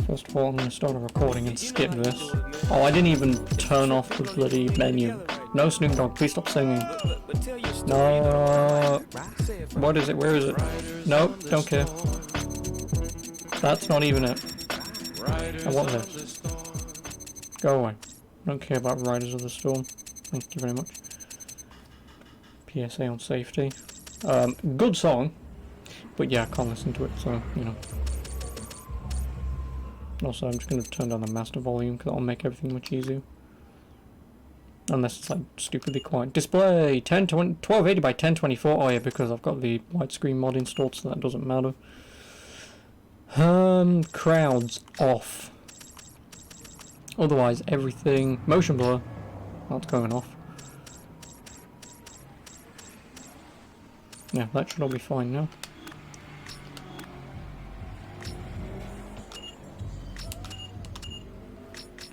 First of all, I'm going to start a recording and skip this. Oh, I didn't even turn off the bloody menu. No, Snoop Dogg, please stop singing. No. What is it? Where is it? No, don't care. That's not even it. I want this. Go away. Don't care about Riders of the Storm. Thank you very much. PSA on safety. Good song. But yeah, I can't listen to it, so, you know. Also, I'm just going to turn down the master volume because that'll make everything much easier. Unless it's like stupidly quiet. Display 1280 by 1024. Oh yeah, because I've got the widescreen mod installed, so that doesn't matter. Crowds off. Otherwise, everything. Motion blur. That's going off. Yeah, that should all be fine now.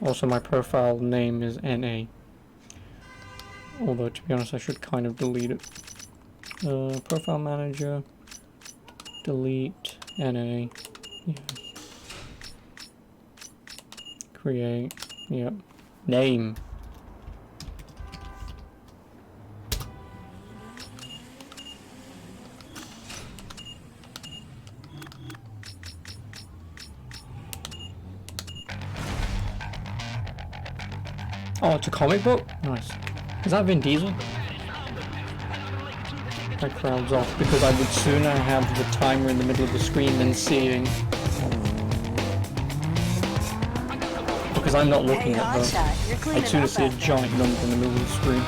Also, my profile name is NA. Although, to be honest, I should kind of delete it. Profile manager. Delete. NA. Yes. Create. Yep. Name. Oh, it's a comic book? Nice. Is that Vin Diesel? My crowd's off because I would sooner have the timer in the middle of the screen than seeing. Because I'm not looking at her. I'd sooner see a giant number in the middle of the screen.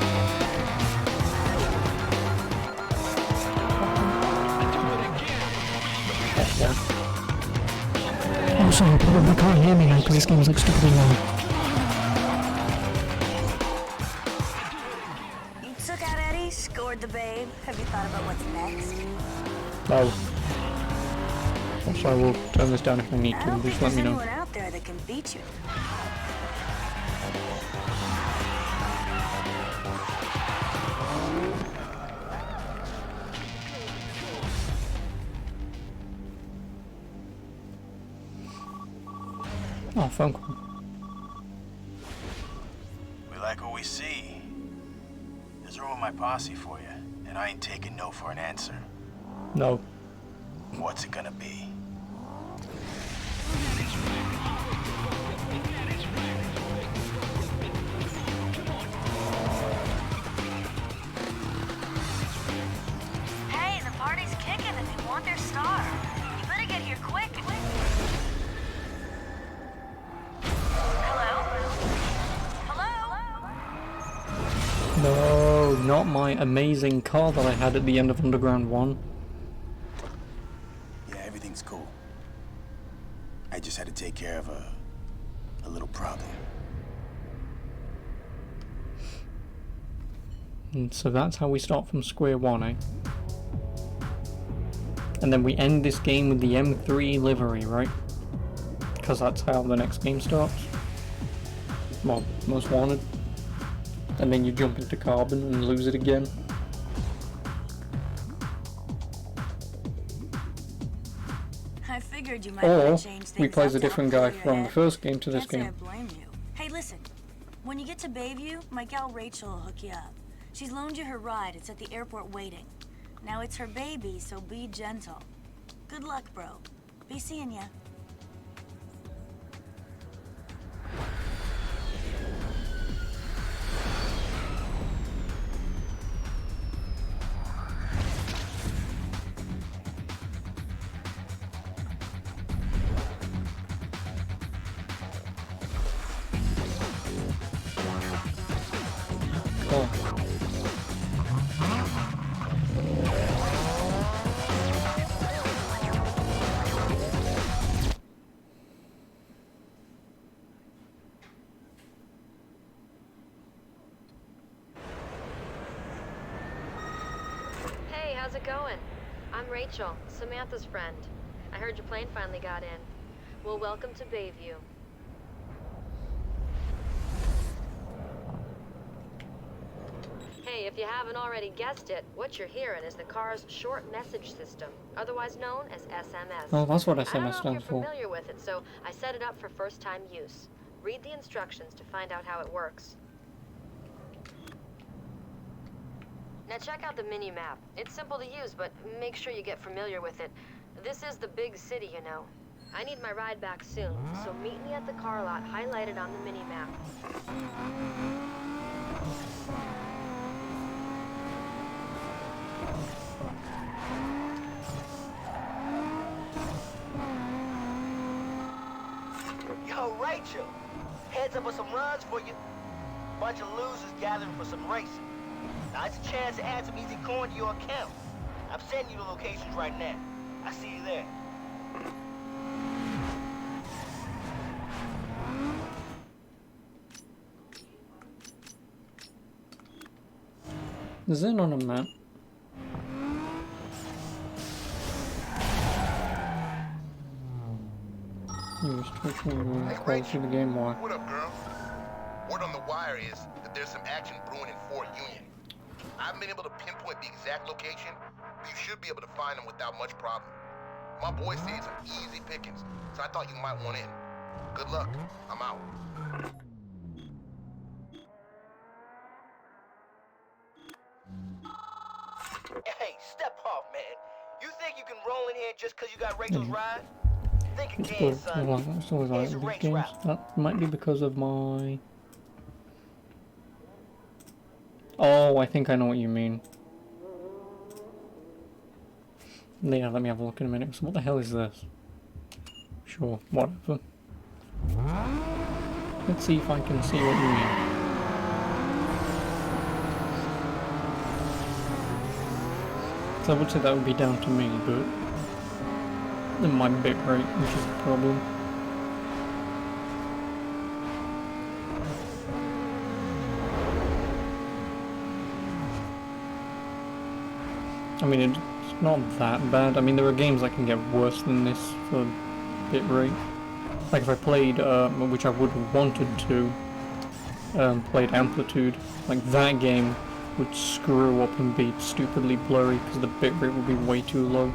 I'm sorry, probably can't hear me now because this game's like stupidly loud. The babe. Have you thought about what's next? No. Also, I will turn this down if I need to. Just let me know. Anyone out there that can beat you? Oh, phone call. We like what we see. There's room in my posse for you, and I ain't taking no for an answer. No. What's it gonna be? Hey, the party's kicking and they want their star. You better get here quick. No, not my amazing car that I had at the end of Underground 1. Yeah, everything's cool. I just had to take care of a little problem. And so that's how we start from square one, eh? And then we end this game with the M3 livery, right? Because that's how the next game starts. Well, Most Wanted. And then you jump into Carbon and lose it again. I figured you might Or want to change things we play as a up different to guy clear your from the head. first game to this Can't say I game. blame you. Hey, listen. When you get to Bayview, my gal Rachel will hook you up. She's loaned you her ride. It's at the airport waiting. Now it's her baby, so be gentle. Good luck, bro. Be seeing ya. Cool. Hey, how's it going? I'm Rachel, Samantha's friend. I heard your plane finally got in. Well, welcome to Bayview. Hey, if If you haven't already guessed it, what you're hearing is the car's short message system, otherwise known as SMS. Oh, that's what I don't SMS know if stands you're for. familiar with it, so I set it up for first-time use. Read the instructions to find out how it works. Now check out the mini-map. It's simple to use, but make sure you get familiar with it. This is the big city, you know. I need my ride back soon, so meet me at the car lot highlighted on the mini-map. Yo, Rachel, heads up with some runs for you. Bunch of losers gathering for some racing. Now it's a chance to add some easy coin to your account. I'm sending you the locations right now. I'll see you there. Is it on a map? You restriction quality of the game more. What up, girl? Word on the wire is that there's some action brewing in Fort Union. I haven't been able to pinpoint the exact location, but you should be able to find them without much problem. My boys say it's some easy pickings, so I thought you might want in. Good luck. I'm out. Hey, step off, man. You think you can roll in here just because you got Rachel's ride? Think It's again, good. son. It's always like Here's a big race games. route. That might be because of my... Oh, I think I know what you mean. Yeah, let me have a look in a minute. So what the hell is this? Sure, whatever. Let's see if I can see what you mean. So I would say that would be down to me, but my bit rate, which is the problem. I mean, it's not that bad. I mean, there are games that can get worse than this for bitrate. Like if I played, which I would have wanted to, played Amplitude, like that game would screw up and be stupidly blurry because the bitrate would be way too low.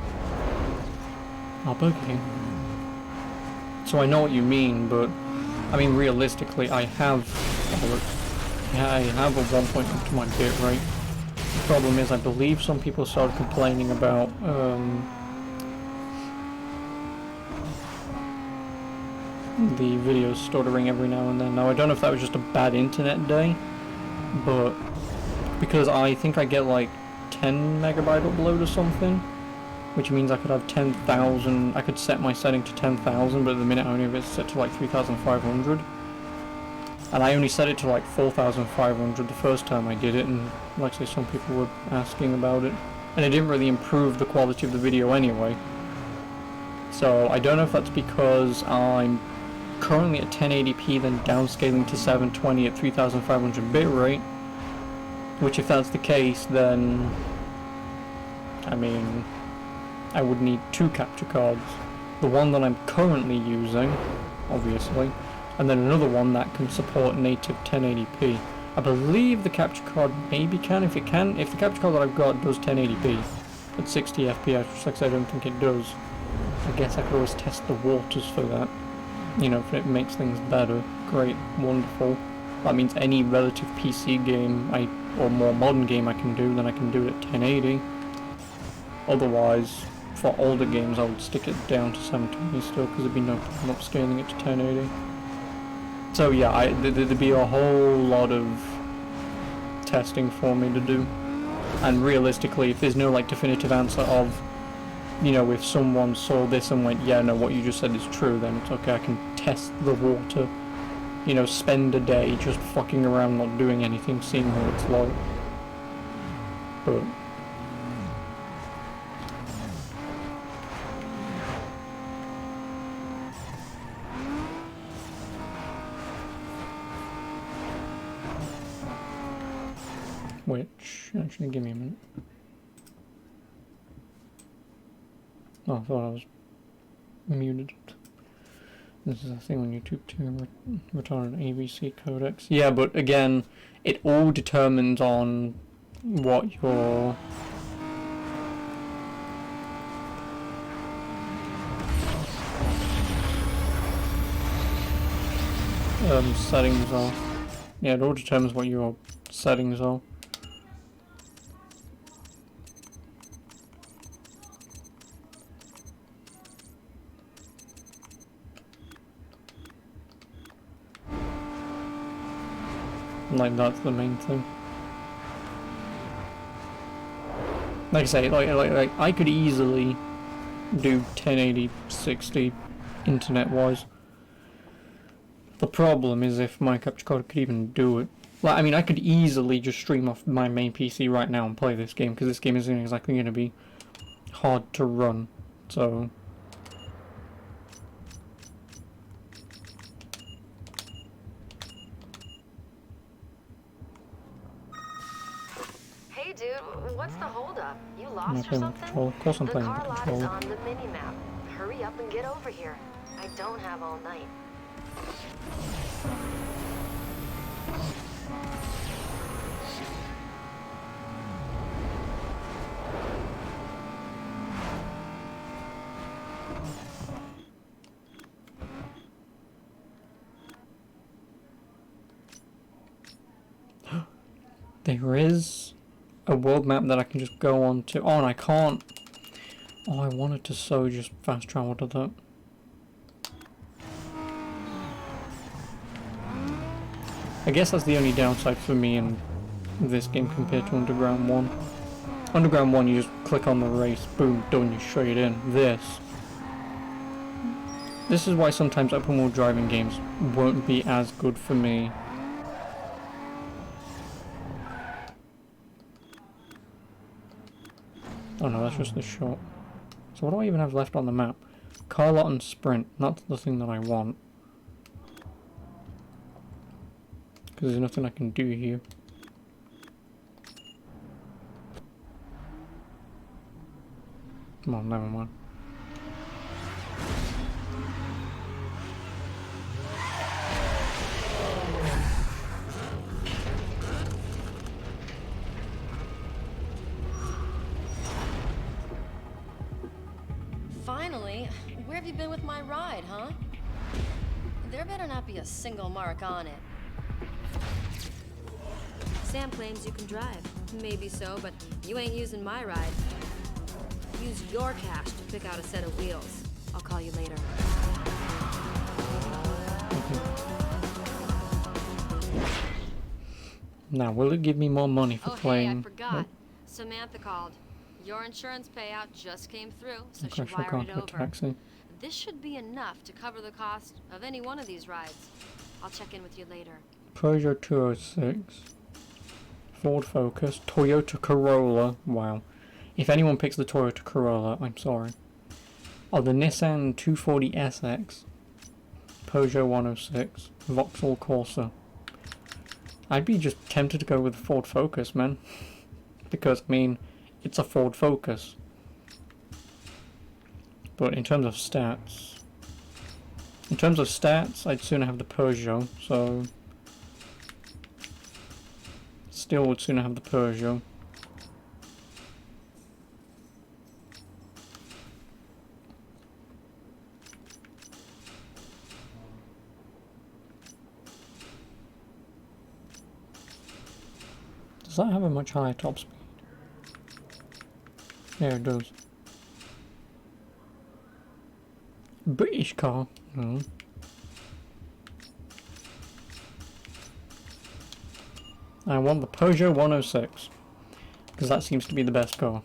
Oh, Burger King. So I know what you mean, but I mean realistically, I have a 1.2 to my bitrate. The problem is, I believe some people started complaining about the videos stuttering every now and then. Now I don't know if that was just a bad internet day, but because I think I get like 10 megabyte upload or something, which means I could have 10,000, I could set my setting to 10,000, but at the minute I only have it set to like 3,500. And I only set it to like 4,500 the first time I did it, and like I say, some people were asking about it. And it didn't really improve the quality of the video anyway. So I don't know if that's because I'm currently at 1080p, then downscaling to 720 at 3,500 bitrate. Which if that's the case, then I mean, I would need two capture cards. The one that I'm currently using, obviously, and then another one that can support native 1080p. I believe the capture card maybe can. If the capture card that I've got does 1080p at 60 FPS, which like I said, I don't think it does. I guess I could always test the waters for that. You know, if it makes things better, great, wonderful. That means any relative PC game or more modern game I can do, then I can do it at 1080. Otherwise, for older games I would stick it down to 720 still, because there'd be no point upscaling it to 1080. So yeah, there'd be a whole lot of testing for me to do. And realistically, if there's no like definitive answer of, you know, if someone saw this and went, yeah, no, what you just said is true, then it's okay, I can test the water. You know, spend a day just fucking around, not doing anything, seeing what it's like. But which, actually, give me a minute. Oh, I thought I was muted. This is a thing on YouTube too, retarded ABC codecs. Yeah, but again, it all determines on what your settings are. Yeah, it all determines what your settings are. Like, that's the main thing. Like I say, like I could easily do 1080 60 internet wise. The problem is if my capture card could even do it. Like, I mean, I could easily just stream off my main PC right now and play this game, because this game isn't exactly going to be hard to run. So Hey, dude, what's the holdup? You I'm lost or playing with something? controller. Of course I'm The playing with car the lot is controller. on the mini-map. Hurry up and get over here. I don't have all night. There is a world map that I can just go on to. Oh, and I can't. Oh, I wanted to so just fast travel to that. I guess that's the only downside for me in this game compared to Underground 1. Underground 1, you just click on the race, boom, done, you're straight in. This is why sometimes open world driving games won't be as good for me. Oh no, that's just the shot. So what do I even have left on the map? Car lot and sprint. That's the thing that I want. Because there's nothing I can do here. Come on, never mind. Finally, where have you been with my ride, huh? There better not be a single mark on it. Sam claims you can drive. Maybe so, but you ain't using my ride. Use your cash to pick out a set of wheels. I'll call you later. Now, will it give me more money for Oh, playing? hey, I forgot. Samantha called. Your insurance payout just came through, so she Crash my wired car it to a over. taxi. This should be enough to cover the cost of any one of these rides. I'll check in with you later. Peugeot 206. Ford Focus. Toyota Corolla. Wow. If anyone picks the Toyota Corolla, I'm sorry. Oh, the Nissan 240SX. Peugeot 106. Vauxhall Corsa. I'd be just tempted to go with the Ford Focus, man. Because, I mean, it's a Ford Focus. But in terms of stats... I'd sooner have the Peugeot, so... Still would sooner have the Peugeot. Does that have a much higher top speed? Yeah, it does. British car? No. I want the Peugeot 106. Because that seems to be the best car.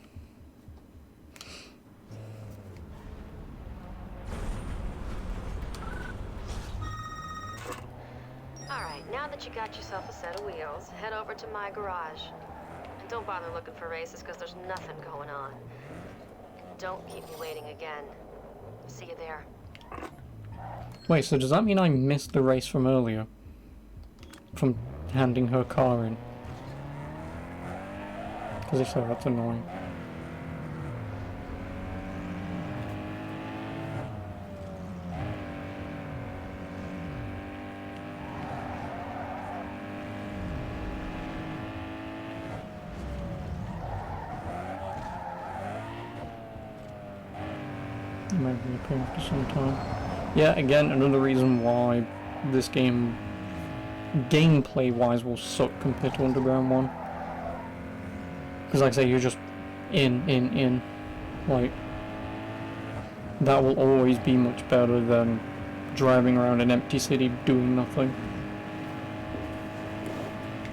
Alright, now that you got yourself a set of wheels, head over to my garage. And don't bother looking for races, because there's nothing going on. Don't keep me waiting again. See you there. Wait, so does that mean I missed the race from earlier? From handing her car in? Because if so, that's annoying. might reappear after some time. Yeah, again, another reason why this game, gameplay-wise, will suck compared to Underground 1. Because like I say, you're just in. Like, that will always be much better than driving around an empty city doing nothing.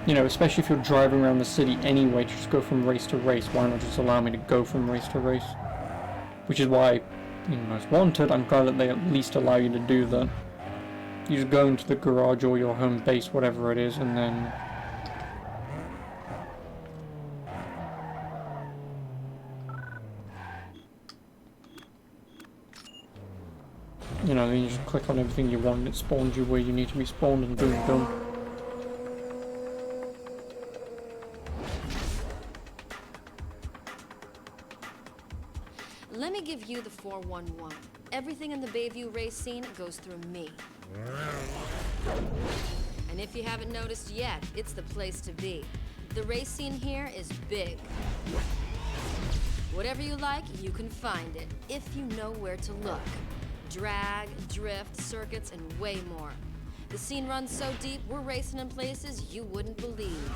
You know, especially if you're driving around the city anyway, just go from race to race. Why not just allow me to go from race to race? Which is why, in Most Wanted, I'm glad that they at least allow you to do that. You just go into the garage or your home base, whatever it is, and then... You know, then you just click on everything you want and it spawns you where you need to be spawned, and boom, done. Let me give you the 411. Everything in the Bayview race scene goes through me. And if you haven't noticed yet, it's the place to be. The race scene here is big. Whatever you like, you can find it, if you know where to look. Drag, drift, circuits, and way more. The scene runs so deep, we're racing in places you wouldn't believe.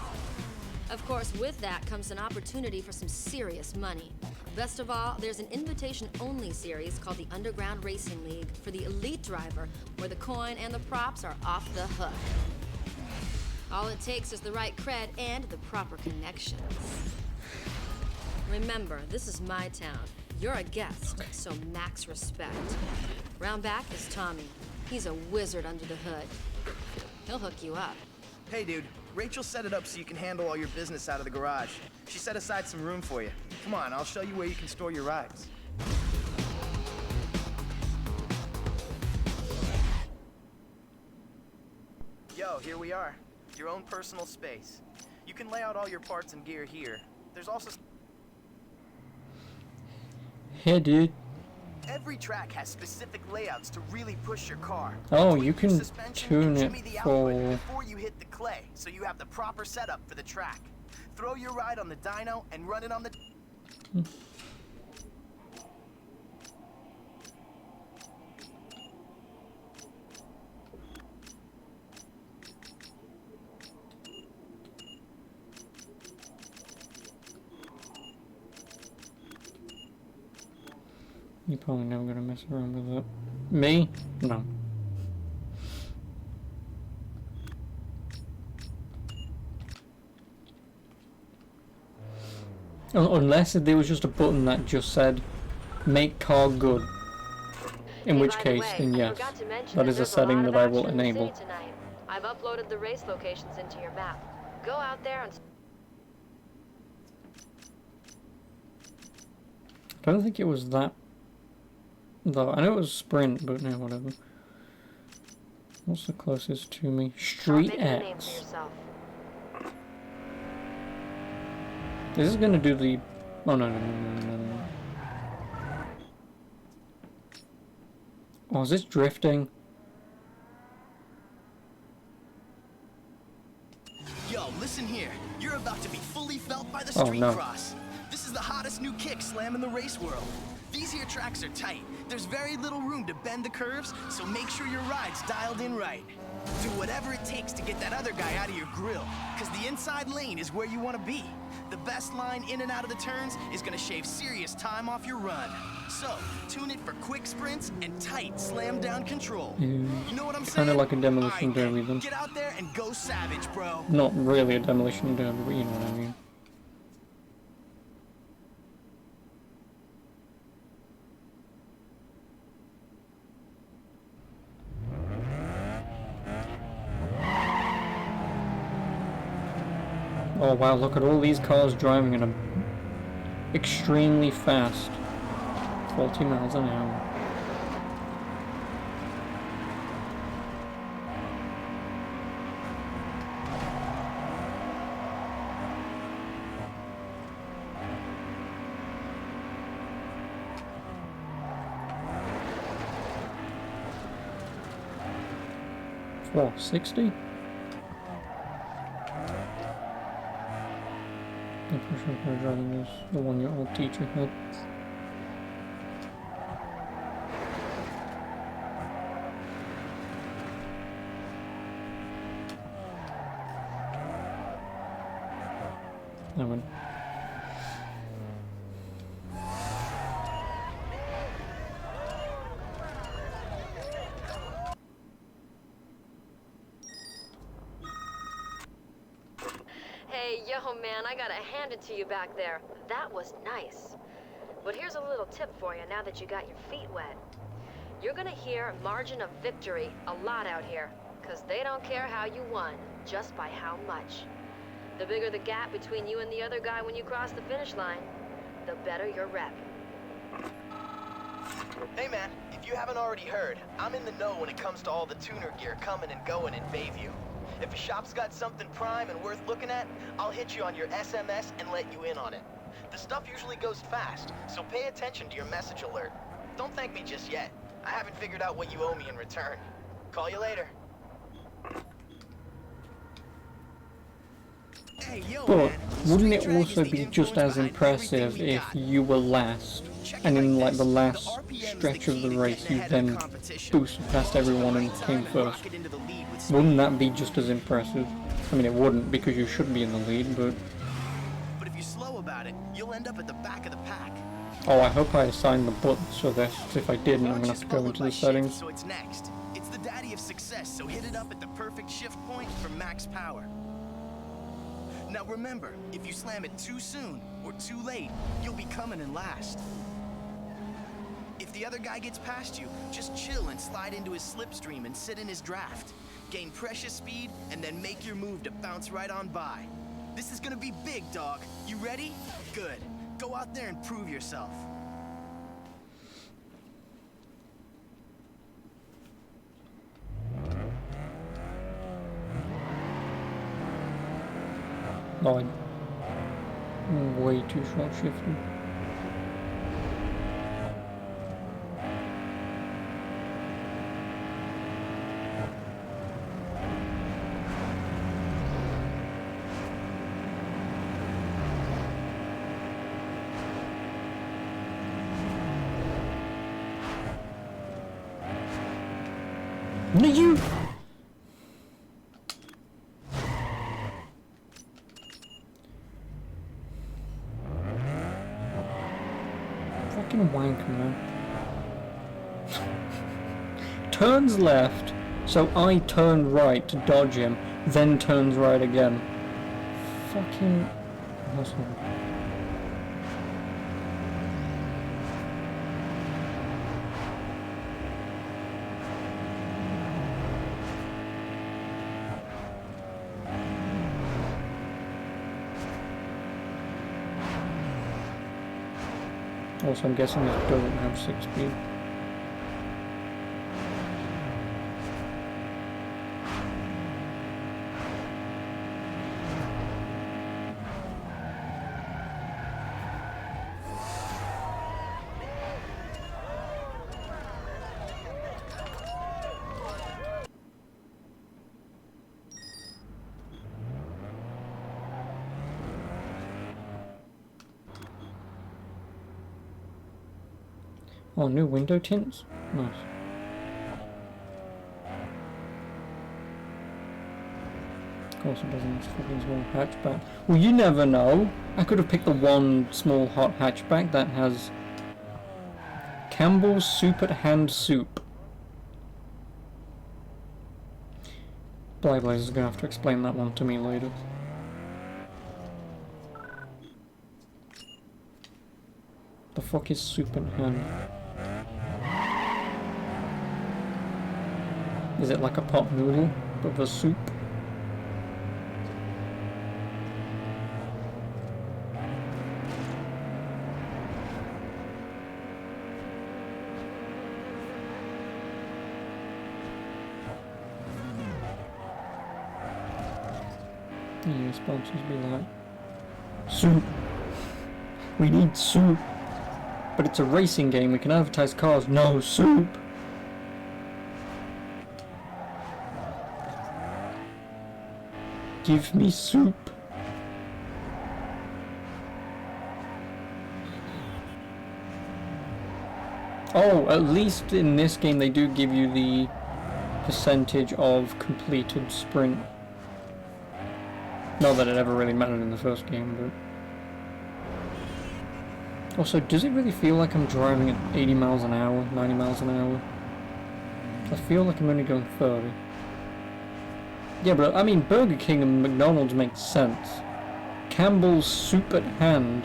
Of course, with that comes an opportunity for some serious money. Best of all, there's an invitation-only series called the Underground Racing League for the elite driver, where the coin and the props are off the hook. All it takes is the right cred and the proper connections. Remember, this is my town. You're a guest, so max respect. Round back is Tommy. He's a wizard under the hood. He'll hook you up. Hey, dude. Rachel set it up so you can handle all your business out of the garage. She set aside some room for you. Come on, I'll show you where you can store your rides. Yo, here we are. Your own personal space. You can lay out all your parts and gear here. There's also... Hey, dude. Every track has specific layouts to really push your car. Oh, Tweak you your can suspension tune and it jimmy the for... output before you hit the clay, so you have the proper setup for the track. Throw your ride on the dyno and run it on the... You're probably never gonna mess around with it. Me? No. Unless there was just a button that just said, make car good. In which case, then yes, that is a setting that I will enable. I've uploaded the race locations into your map. Go out there and... I don't think it was that, though. I know it was Sprint, but no, whatever. What's the closest to me? Street X. This is gonna do the... Oh, no. Oh, is this drifting? Yo, listen here. You're about to be fully felt by the Oh, street no. cross. This is the hottest new kick slam in the race world. These here tracks are tight. There's very little room to bend the curves, so make sure your ride's dialed in right. Do whatever it takes to get that other guy out of your grill, because the inside lane is where you want to be. The best line in and out of the turns is going to shave serious time off your run. So, tune it for quick sprints and tight slam down control. You know what I'm saying? Kind of like a demolition derby then. Get out there and go savage, bro. Not really a demolition derby, but you know what I mean. Oh wow, look at all these cars driving at a extremely fast 40 miles an hour. What, 60? I'm pretty sure I'm driving this, the one your old teacher had. Never mind. Hey, yo, man, I gotta hand it to you back there. That was nice. But here's a little tip for you now that you got your feet wet. You're gonna hear margin of victory a lot out here, because they don't care how you won, just by how much. The bigger the gap between you and the other guy when you cross the finish line, the better your rep. Hey man, if you haven't already heard, I'm in the know when it comes to all the tuner gear coming and going in Bayview. If a shop's got something prime and worth looking at, I'll hit you on your SMS and let you in on it. The stuff usually goes fast, so pay attention to your message alert. Don't thank me just yet. I haven't figured out what you owe me in return. Call you later. Hey, yo, But man. wouldn't Street it Drag also is the be just influence as behind impressive everything we if got. you were last, Check and it in like the this. last RPM is the stretch of key the to race getting you ahead of the then competition. boosted past Push the everyone and right came time first? rocket into the lead with speed. Wouldn't that be just as impressive? I mean, it wouldn't because you should be in the lead, but... But if you're slow about it, you'll end up at the back of the pack. Oh, I hope I assigned the buttons for this, 'cause if I didn't, I'm Launch gonna is have to go followed into by the shift, settings. So it's next. It's the daddy of success, so hit it up at the perfect shift point for max power. Now remember, if you slam it too soon or too late, you'll be coming in last. If the other guy gets past you, just chill and slide into his slipstream and sit in his draft. Gain precious speed and then make your move to bounce right on by. This is gonna be big, dog. You ready? Good. Go out there and prove yourself. Oh, I'm way too short shifted. No, you! Fucking wanker, man. Turns left, so I turn right to dodge him, then turns right again. Fucking asshole. Also, I'm guessing this doesn't have 6 speed. Oh, new window tints? Nice. Of course it doesn't, it's a fucking small hatchback. Well, you never know. I could have picked the one small hot hatchback that has Campbell's Soup at Hand Soup. Blyblaze is gonna have to explain that one to me later. The fuck is Soup at Hand? Is it like a pot noodle, but for soup? Yeah, sponsors be like, soup. We need soup. But it's a racing game, we can advertise cars. No, soup. Give me soup. Oh, at least in this game they do give you the percentage of completed sprint. Not that it ever really mattered in the first game, but... Also, does it really feel like I'm driving at 80 miles an hour, 90 miles an hour? I feel like I'm only going 30. Yeah, but I mean, Burger King and McDonald's make sense. Campbell's Soup at Hand.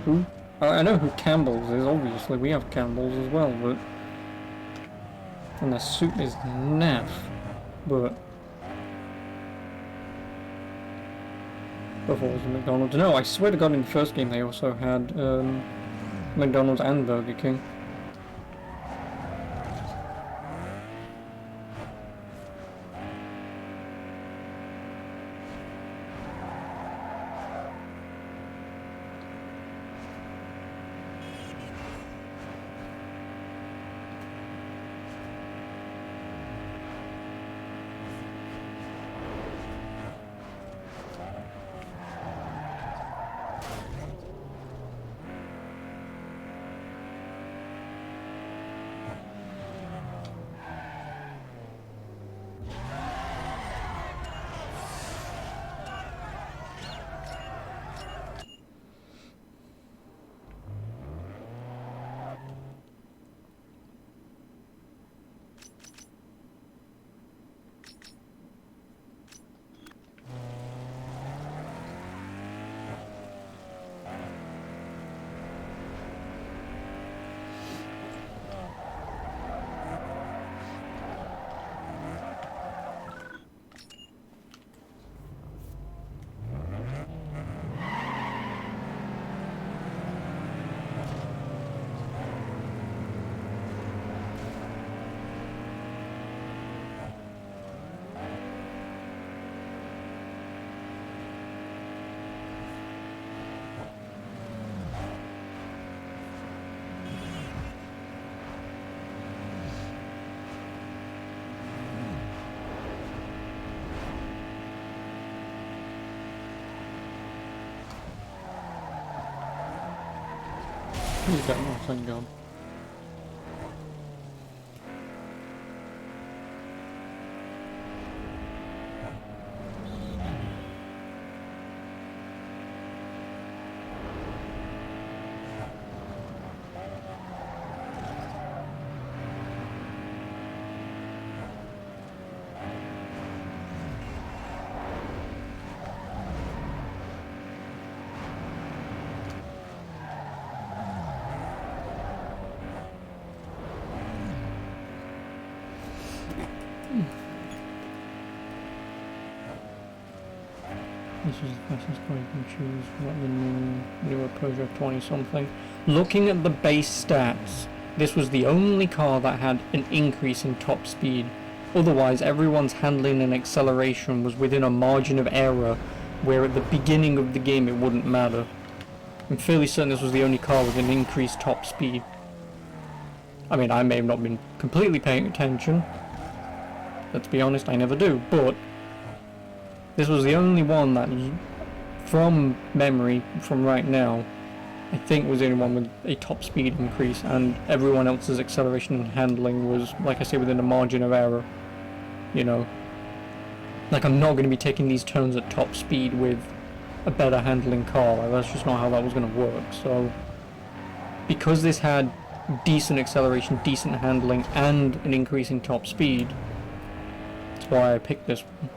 Who? I know who Campbell's is, obviously. We have Campbell's as well, but... And the soup is naff. But... Before it was McDonald's. No, I swear to God in the first game they also had McDonald's and Burger King. He's got nothing going. This is the fastest car you can choose. What the newer Peugeot 20 something. Looking at the base stats, this was the only car that had an increase in top speed. Otherwise, everyone's handling and acceleration was within a margin of error, where at the beginning of the game it wouldn't matter. I'm fairly certain this was the only car with an increased top speed. I mean, I may have not been completely paying attention. Let's be honest, I never do, but this was the only one that, from memory, from right now, I think was the only one with a top speed increase, and everyone else's acceleration and handling was, like I say, within a margin of error. You know, like I'm not going to be taking these turns at top speed with a better handling car. Like, that's just not how that was going to work. So, because this had decent acceleration, decent handling, and an increasing top speed, that's why I picked this one.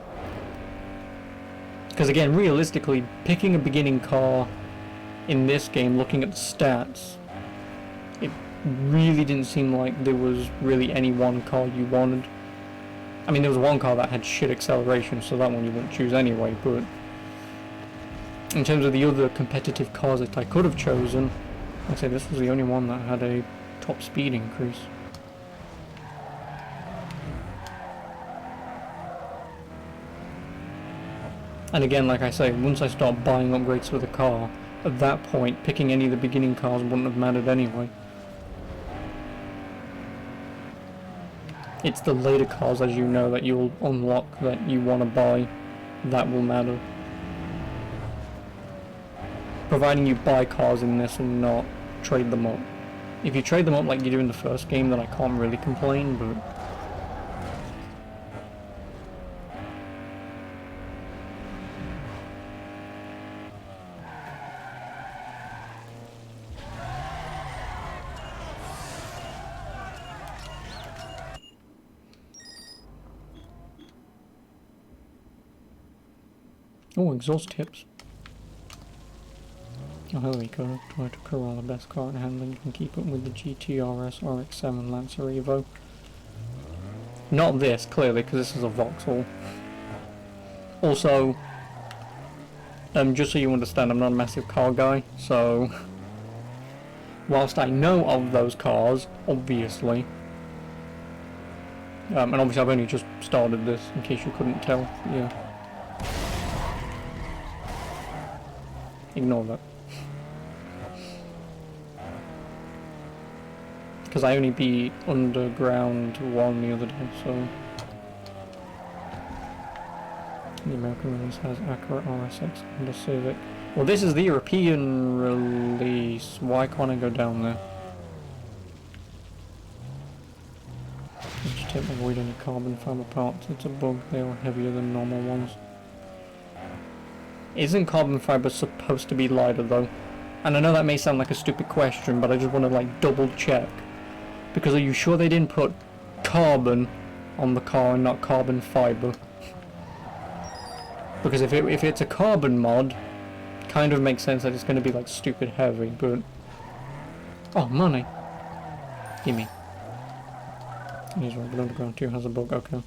Because again, realistically, picking a beginning car in this game, looking at the stats, it really didn't seem like there was really any one car you wanted. I mean, there was one car that had shit acceleration, so that one you wouldn't choose anyway, but in terms of the other competitive cars that I could have chosen, I'd say this was the only one that had a top speed increase. And again, like I say, once I start buying upgrades for the car, at that point, picking any of the beginning cars wouldn't have mattered anyway. It's the later cars, as you know, that you'll unlock that you want to buy, that will matter. Providing you buy cars in this and not trade them up. If you trade them up like you do in the first game, then I can't really complain, but Oh, exhaust tips. Oh, here we go. Toyota Corolla, best car in handling. You can keep up with the GT-RS RX-7 Lancer Evo. Not this, clearly, because this is a Vauxhall. Also, just so you understand, I'm not a massive car guy, so whilst I know of those cars, obviously, and obviously I've only just started this, in case you couldn't tell, yeah. Ignore that. Because I only beat Underground 1 the other day, so... The American release has Acura RSX and a Civic. Well, this is the European release. Why can't I go down there? Just take avoid any carbon fiber parts. It's a bug. They are heavier than normal ones. Isn't carbon fiber supposed to be lighter though? And I know that may sound like a stupid question, but I just want to like double check. Because are you sure they didn't put carbon on the car and not carbon fiber? Because if it's a carbon mod, kind of makes sense that it's going to be like stupid heavy, but... Oh, money! Gimme. Here's one, but Underground 2 has a bug, okay.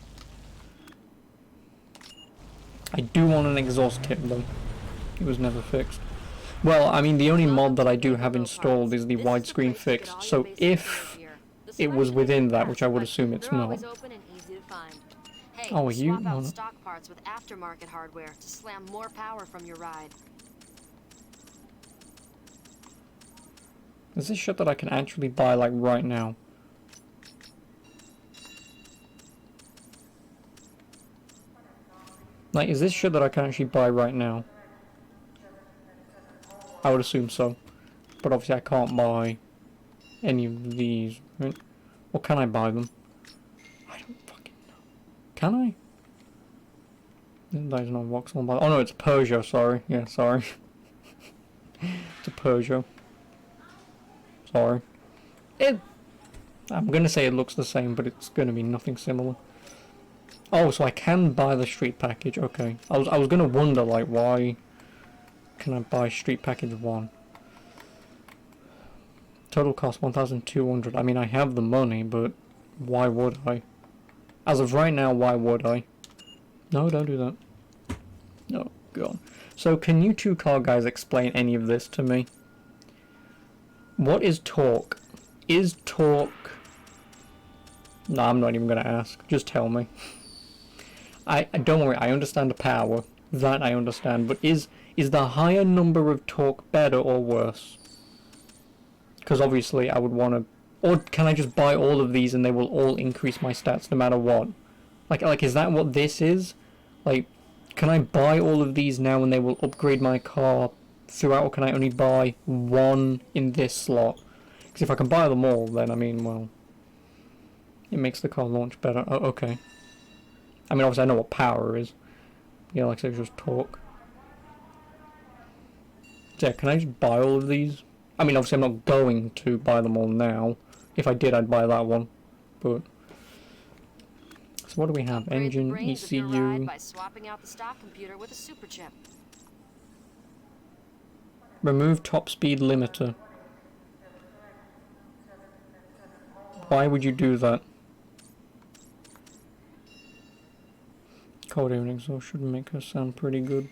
I do want an exhaust tip though. It was never fixed. Well, I mean the only mod that I do have installed is the widescreen fix, so if it was within that, which I would assume it's not. Hey, Oh, you swap out want it? stock parts with aftermarket hardware to slam more power from your ride. Is this shit that I can actually buy like right now? Like, is this shit that I can actually buy right now? I would assume so. But obviously I can't buy any of these, right? Or can I buy them? I don't fucking know. Can I? There's no Vauxhall. Oh no, it's a Peugeot, sorry. Yeah, sorry. It's a Peugeot. Sorry. I'm gonna say it looks the same, but it's gonna be nothing similar. Oh, so I can buy the street package, okay. I was gonna wonder, like, why can I buy street package 1? Total cost 1,200. I mean, I have the money, but why would I? As of right now, why would I? No, don't do that. No, go on. So, can you two car guys explain any of this to me? What is torque? Is torque... No, I'm not even gonna ask. Just tell me. I don't worry, I understand the power. That I understand, but is the higher number of torque better or worse? Because obviously I would want to... Or can I just buy all of these and they will all increase my stats no matter what? Like is that what this is? Like, can I buy all of these now and they will upgrade my car throughout, or can I only buy one in this slot? Because if I can buy them all, then I mean, well... It makes the car launch better. Oh, okay. I mean, obviously I know what power is. Yeah, like I said, just torque. So yeah, can I just buy all of these? I mean, obviously I'm not going to buy them all now. If I did, I'd buy that one. But... So what do we have? Engine, ECU... By swapping out the stock computer with a super chip. Remove top speed limiter. Why would you do that? Cold air and exhaust should make her sound pretty good.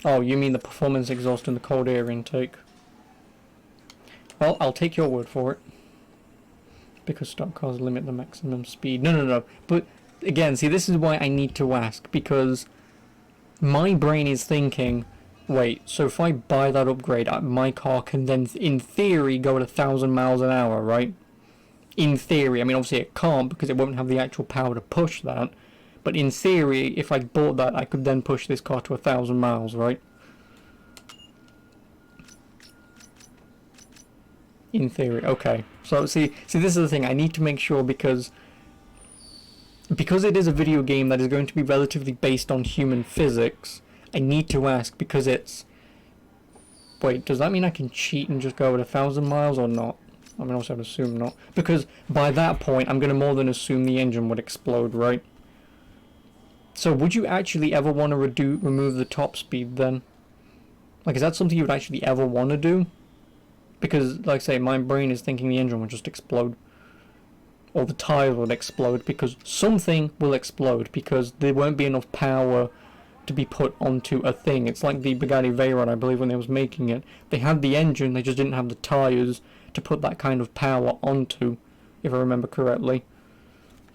Oh, you mean the performance exhaust and the cold air intake? Well, I'll take your word for it. Because stock cars limit the maximum speed. No. But, again, see, this is why I need to ask. Because my brain is thinking... Wait, so if I buy that upgrade, my car can then, in theory, go at 1,000 miles an hour, right? In theory. I mean, obviously it can't because it won't have the actual power to push that. But in theory, if I bought that, I could then push this car to 1,000 miles, right? In theory, okay. So, see, this is the thing. I need to make sure because it is a video game that is going to be relatively based on human physics... I need to ask because it's... Wait, does that mean I can cheat and just go at 1,000 miles or not? I mean, also I'd assume not. Because by that point, I'm going to more than assume the engine would explode, right? So would you actually ever want to remove the top speed then? Like, is that something you would actually ever want to do? Because, like I say, my brain is thinking the engine would just explode. Or the tire would explode, because something will explode, because there won't be enough power to be put onto a thing. It's like the Bugatti Veyron, I believe, when they was making it. They had the engine, they just didn't have the tires to put that kind of power onto, if I remember correctly.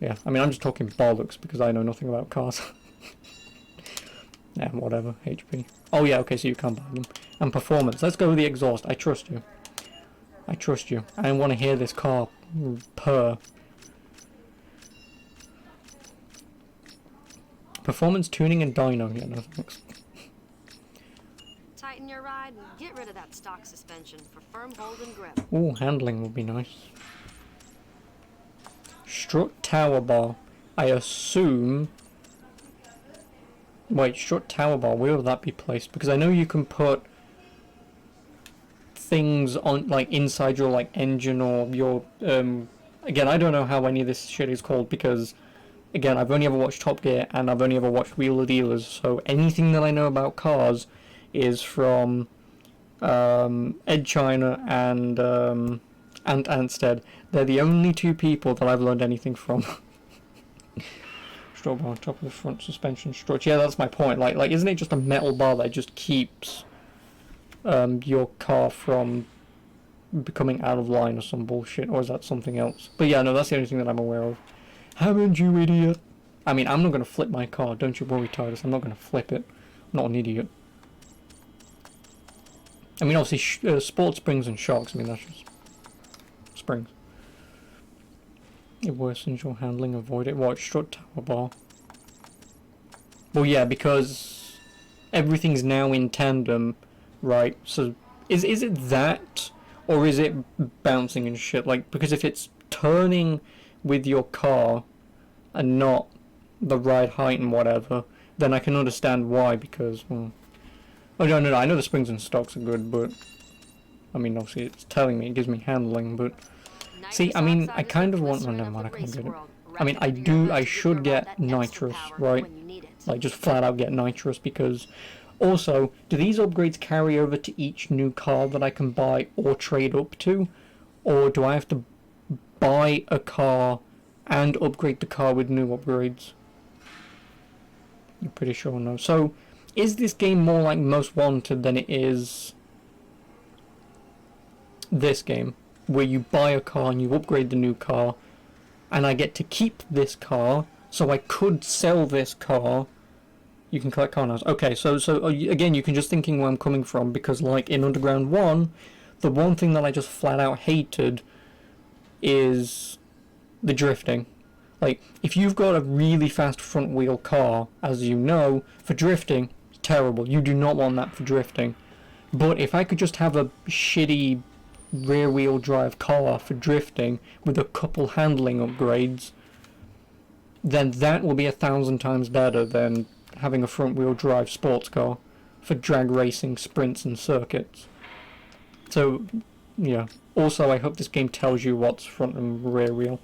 Yeah, I mean, I'm just talking bollocks, because I know nothing about cars. Yeah, whatever, HP. Oh yeah, okay, so you can't buy them. And performance, let's go with the exhaust. I trust you. I trust you. I want to hear this car purr. Performance, tuning, and dyno. Yeah, no thanks. Tighten your ride and get rid of that stock suspension for firm hold and grip. Ooh, handling would be nice. Strut tower bar. I assume... Wait, strut tower bar, where will that be placed? Because I know you can put things on, like, inside your, like, engine or your, again, I don't know how any of this shit is called, because, again, I've only ever watched Top Gear, and I've only ever watched Wheel of Dealers, so anything that I know about cars is from, Ed China and Anstead. They're the only two people that I've learned anything from. Strut bar on top of the front suspension strut. Yeah, that's my point. Like, isn't it just a metal bar that just keeps your car from becoming out of line or some bullshit, or is that something else? But yeah, no, that's the only thing that I'm aware of. Haven't you, idiot? I mean, I'm not gonna flip my car. Don't you worry, Titus. I'm not gonna flip it. I'm not an idiot. I mean, obviously, sport springs and shocks. I mean, that's just springs. It worsens your handling, avoid it. What, strut tower bar? Well, yeah, because everything's now in tandem, right? So, is it that, or is it bouncing and shit? Like, because if it's turning with your car and not the ride height and whatever, then I can understand why, because, well... Oh, no, I know the springs and stocks are good, but... I mean, obviously, it's telling me, it gives me handling, but... See, I mean, I kind of want... No, never mind, I can't get it. I mean, I should get nitrous, right? Like, just flat out get nitrous, because... Also, do these upgrades carry over to each new car that I can buy or trade up to? Or do I have to buy a car and upgrade the car with new upgrades? I'm pretty sure no. So, is this game more like Most Wanted than it is this game? Where you buy a car and you upgrade the new car, and I get to keep this car, so I could sell this car. You can collect car nows. Okay, so again, you can just thinking where I'm coming from, because like in Underground 1, the one thing that I just flat out hated is the drifting. Like, if you've got a really fast front wheel car, as you know, for drifting, it's terrible. You do not want that for drifting. But if I could just have a shitty rear wheel drive car for drifting with a couple handling upgrades, then that will be 1,000 times better than having a front wheel drive sports car for drag racing, sprints and circuits. So yeah, also I hope this game tells you what's front and rear wheel.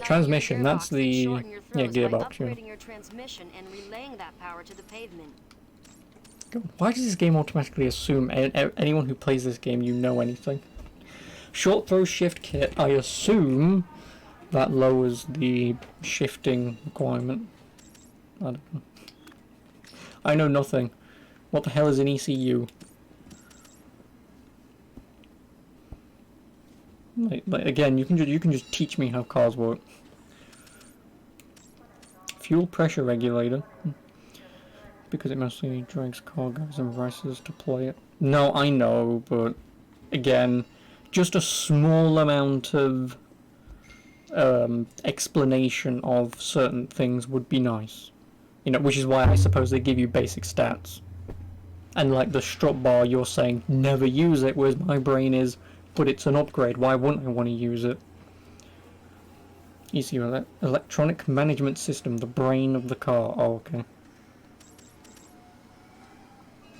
Transmission, that's the gearbox. Yeah. Your transmission and relaying that power to the pavement. Why does this game automatically assume anyone who plays this game you know anything? Short throw shift kit, I assume that lowers the shifting requirement. I don't know. I know nothing. What the hell is an ECU? Like again, you can just teach me how cars work. Fuel pressure regulator. Because it mostly drags cargoes and races to play it. No, I know, but again, just a small amount of explanation of certain things would be nice. You know, which is why I suppose they give you basic stats. And like the strut bar, you're saying never use it, whereas my brain is, but it's an upgrade, why wouldn't I want to use it? ECU, electronic management system, the brain of the car. Oh, okay.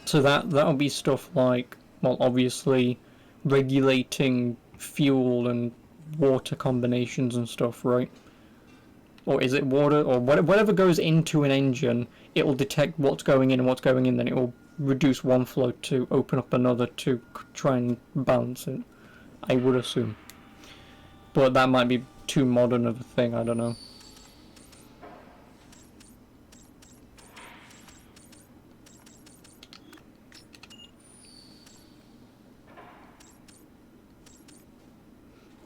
So that'll be stuff like, well, obviously regulating fuel and water combinations and stuff, right? Or is it water, or whatever goes into an engine, it will detect what's going in and what's going in, then it will reduce one flow to open up another to try and balance it, I would assume. But that might be too modern of a thing, I don't know.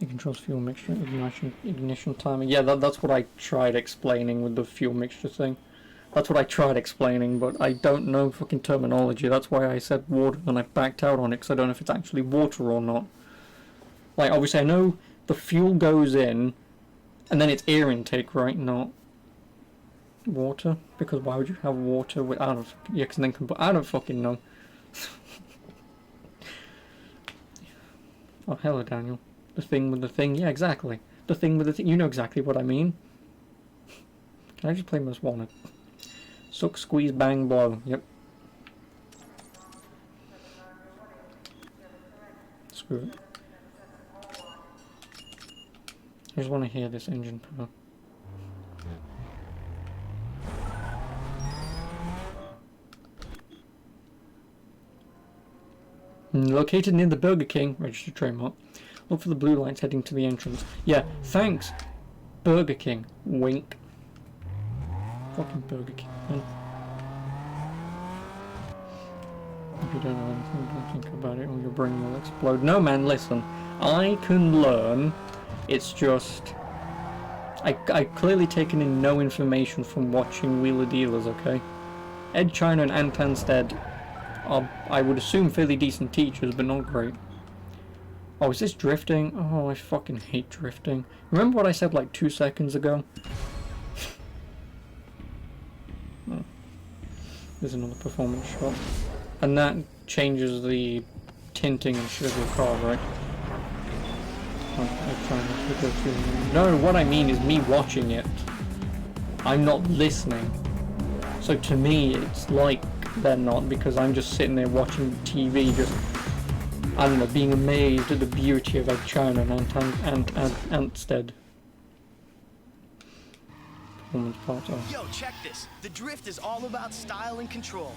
It controls fuel mixture, ignition timing. Yeah, that's what I tried explaining with the fuel mixture thing. That's what I tried explaining, but I don't know fucking terminology. That's why I said water and I backed out on it, because I don't know if it's actually water or not. Like, obviously I know the fuel goes in, and then it's air intake, right? Not water? Because why would you have water without a... Yeah, because then... I don't fucking know. Oh, hello, Daniel. The thing with the thing, yeah, exactly. The thing with the thing, you know exactly what I mean. Can I just play Most Wanted? Suck, squeeze, bang, blow. Yep. Screw it. I just want to hear this engine power. Located near the Burger King, registered trademark. Look for the blue lights heading to the entrance. Yeah, thanks, Burger King. Wink. Fucking Burger King, man. If you don't know anything, don't think about it or your brain will explode. No, man, listen. I can learn. It's just... I've clearly taken in no information from watching Wheeler Dealers, okay? Ed China and Ann Panstead are, I would assume, fairly decent teachers, but not great. Oh, is this drifting? Oh, I fucking hate drifting. Remember what I said like 2 seconds ago? Oh. There's another performance shot. And that changes the tinting and shit of your car, right? Oh, I'm trying not to go through. No, what I mean is me watching it. I'm not listening. So to me, it's like they're not, because I'm just sitting there watching TV, just... I don't know, being amazed at the beauty of Ed China and Anstead. Performance part of. Yo, check this. The drift is all about style and control.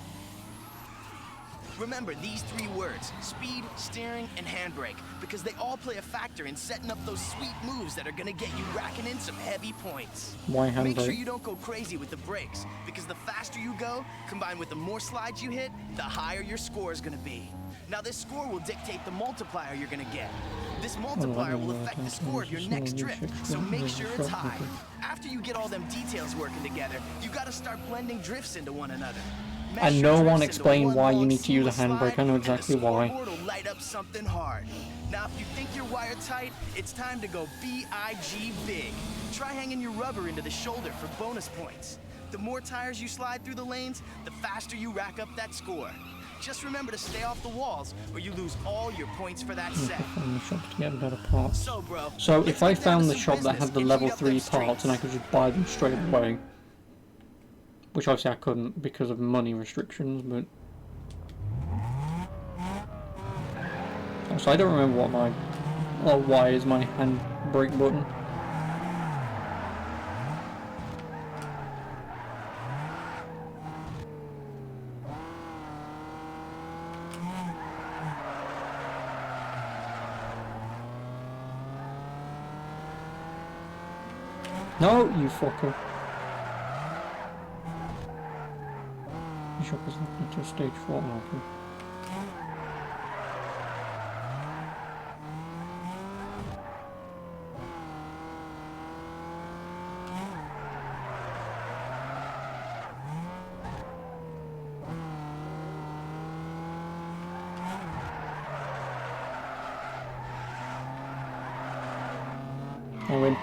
Remember these 3 words: speed, steering, and handbrake, because they all play a factor in setting up those sweet moves that are gonna get you racking in some heavy points. Why handbrake? Make sure you don't go crazy with the brakes, because the faster you go, combined with the more slides you hit, the higher your score is gonna be. Now this score will dictate the multiplier you're gonna get. This multiplier will affect the score of your next drift, so make sure it's high. After you get all them details working together, you gotta start blending drifts into one another. And no one explained why you need to use a handbrake. I know exactly why. Light up something hard. Now, if you think you're wired tight, it's time to go B-I-G big. Try hanging your rubber into the shoulder for bonus points. The more tires you slide through the lanes, the faster you rack up that score. Just remember to stay off the walls, or you lose all your points for that set. Find the shop to get better parts. So, bro, so if I found the shop that had the level 3 parts and I could just buy them straight away, which obviously I couldn't because of money restrictions, but... So I don't remember what my... Oh, why is my handbrake button? No, you fucker. Shop is looking to stage 4 marker. I win.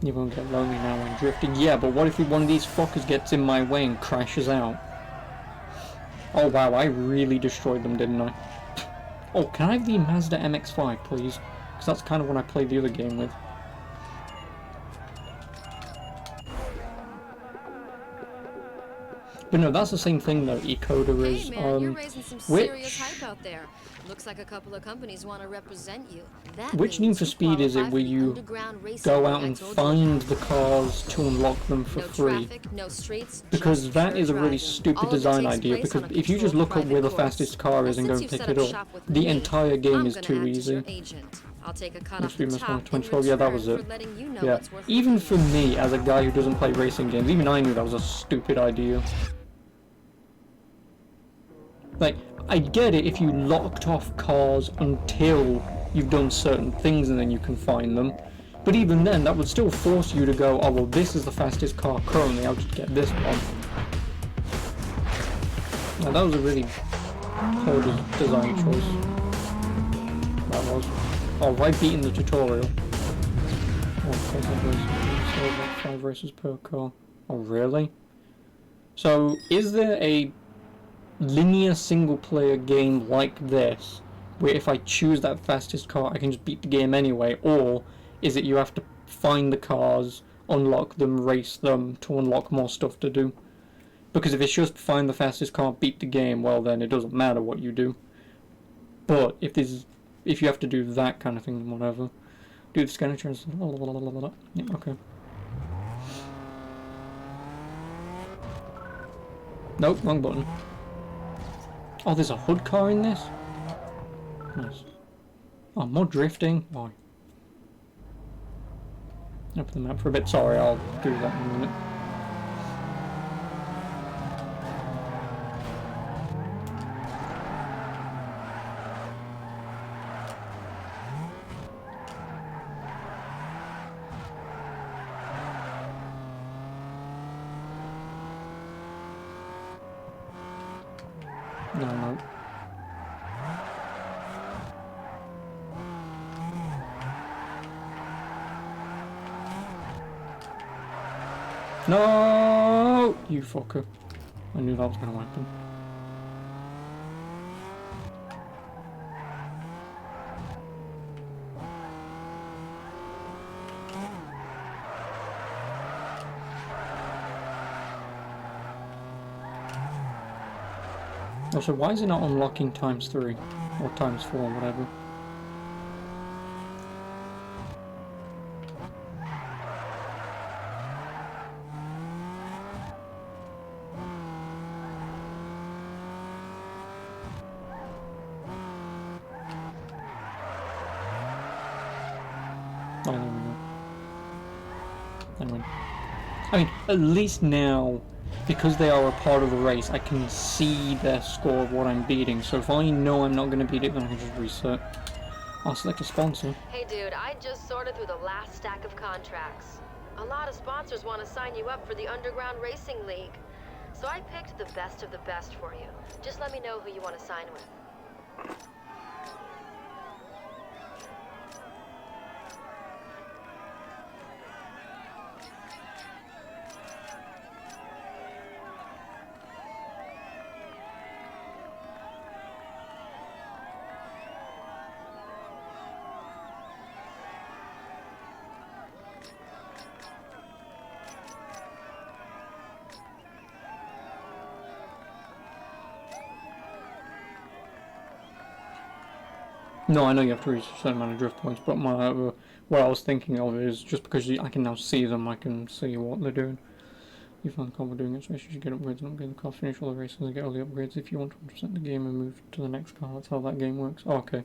You won't get lonely now when drifting. Yeah, but what if one of these fuckers gets in my way and crashes out? Oh wow, I really destroyed them, didn't I? Oh, can I have the Mazda MX-5, please? Because that's kind of what I played the other game with. But no, that's the same thing though. Ecoder is Hey man, you're raising some which serious hype out there. Looks like a couple of companies want to represent you. That which means Need for you Speed is it qualify where for the you underground racing go league out I and told you find about. the cars to unlock them for No free? traffic, no streets, Because just that pure is a really driving. stupid All of it design takes idea, place because on a if you just controlled look up where the private course. fastest car is and Well, go since and you've pick set it up up, shop with the me, entire game I'm is gonna too act as easy. your agent. I'll take a cut Must off be the Miss top in 112, yeah, that was return it. for letting you know Yeah, what's worth even looking for at. me, as a guy who doesn't play racing games, even I knew that was a stupid idea. Like, I get it if you locked off cars until you've done certain things and then you can find them. But even then, that would still force you to go, oh well, this is the fastest car currently, I'll just get this one. Now, that was a really poor design choice. That was. Oh, by beating the tutorial. Oh, 5 races per car. Oh, really? So, is there a linear single-player game like this, where if I choose that fastest car, I can just beat the game anyway, or is it you have to find the cars, unlock them, race them, to unlock more stuff to do? Because if it's just find the fastest car, beat the game, well then it doesn't matter what you do. But if you have to do that kind of thing, whatever. Do the scanner turns. Yeah, okay. Nope, wrong button. Oh, there's a hood car in this? Nice. Oh, more drifting? Why? Open the map for a bit. Sorry, I'll do that in a minute. No. No, you fucker. I knew that was going to happen. Also, why is it not unlocking ×3? Or ×4, whatever. Oh, there we go. Anyway. I mean, at least now, because they are a part of the race, I can see their score of what I'm beating. So if I know I'm not going to beat it, then I can just reset. I'll select a sponsor. Hey dude, I just sorted through the last stack of contracts. A lot of sponsors want to sign you up for the Underground Racing League. So I picked the best of the best for you. Just let me know who you want to sign with. No, I know you have to reach a certain amount of drift points, but what I was thinking of is just because I can now see them, I can see what they're doing. You find the car we're doing it, so you should get upgrades and upgrade the car, finish all the races and get all the upgrades. If you want to 100% the game and move to the next car, that's how that game works. Oh, okay.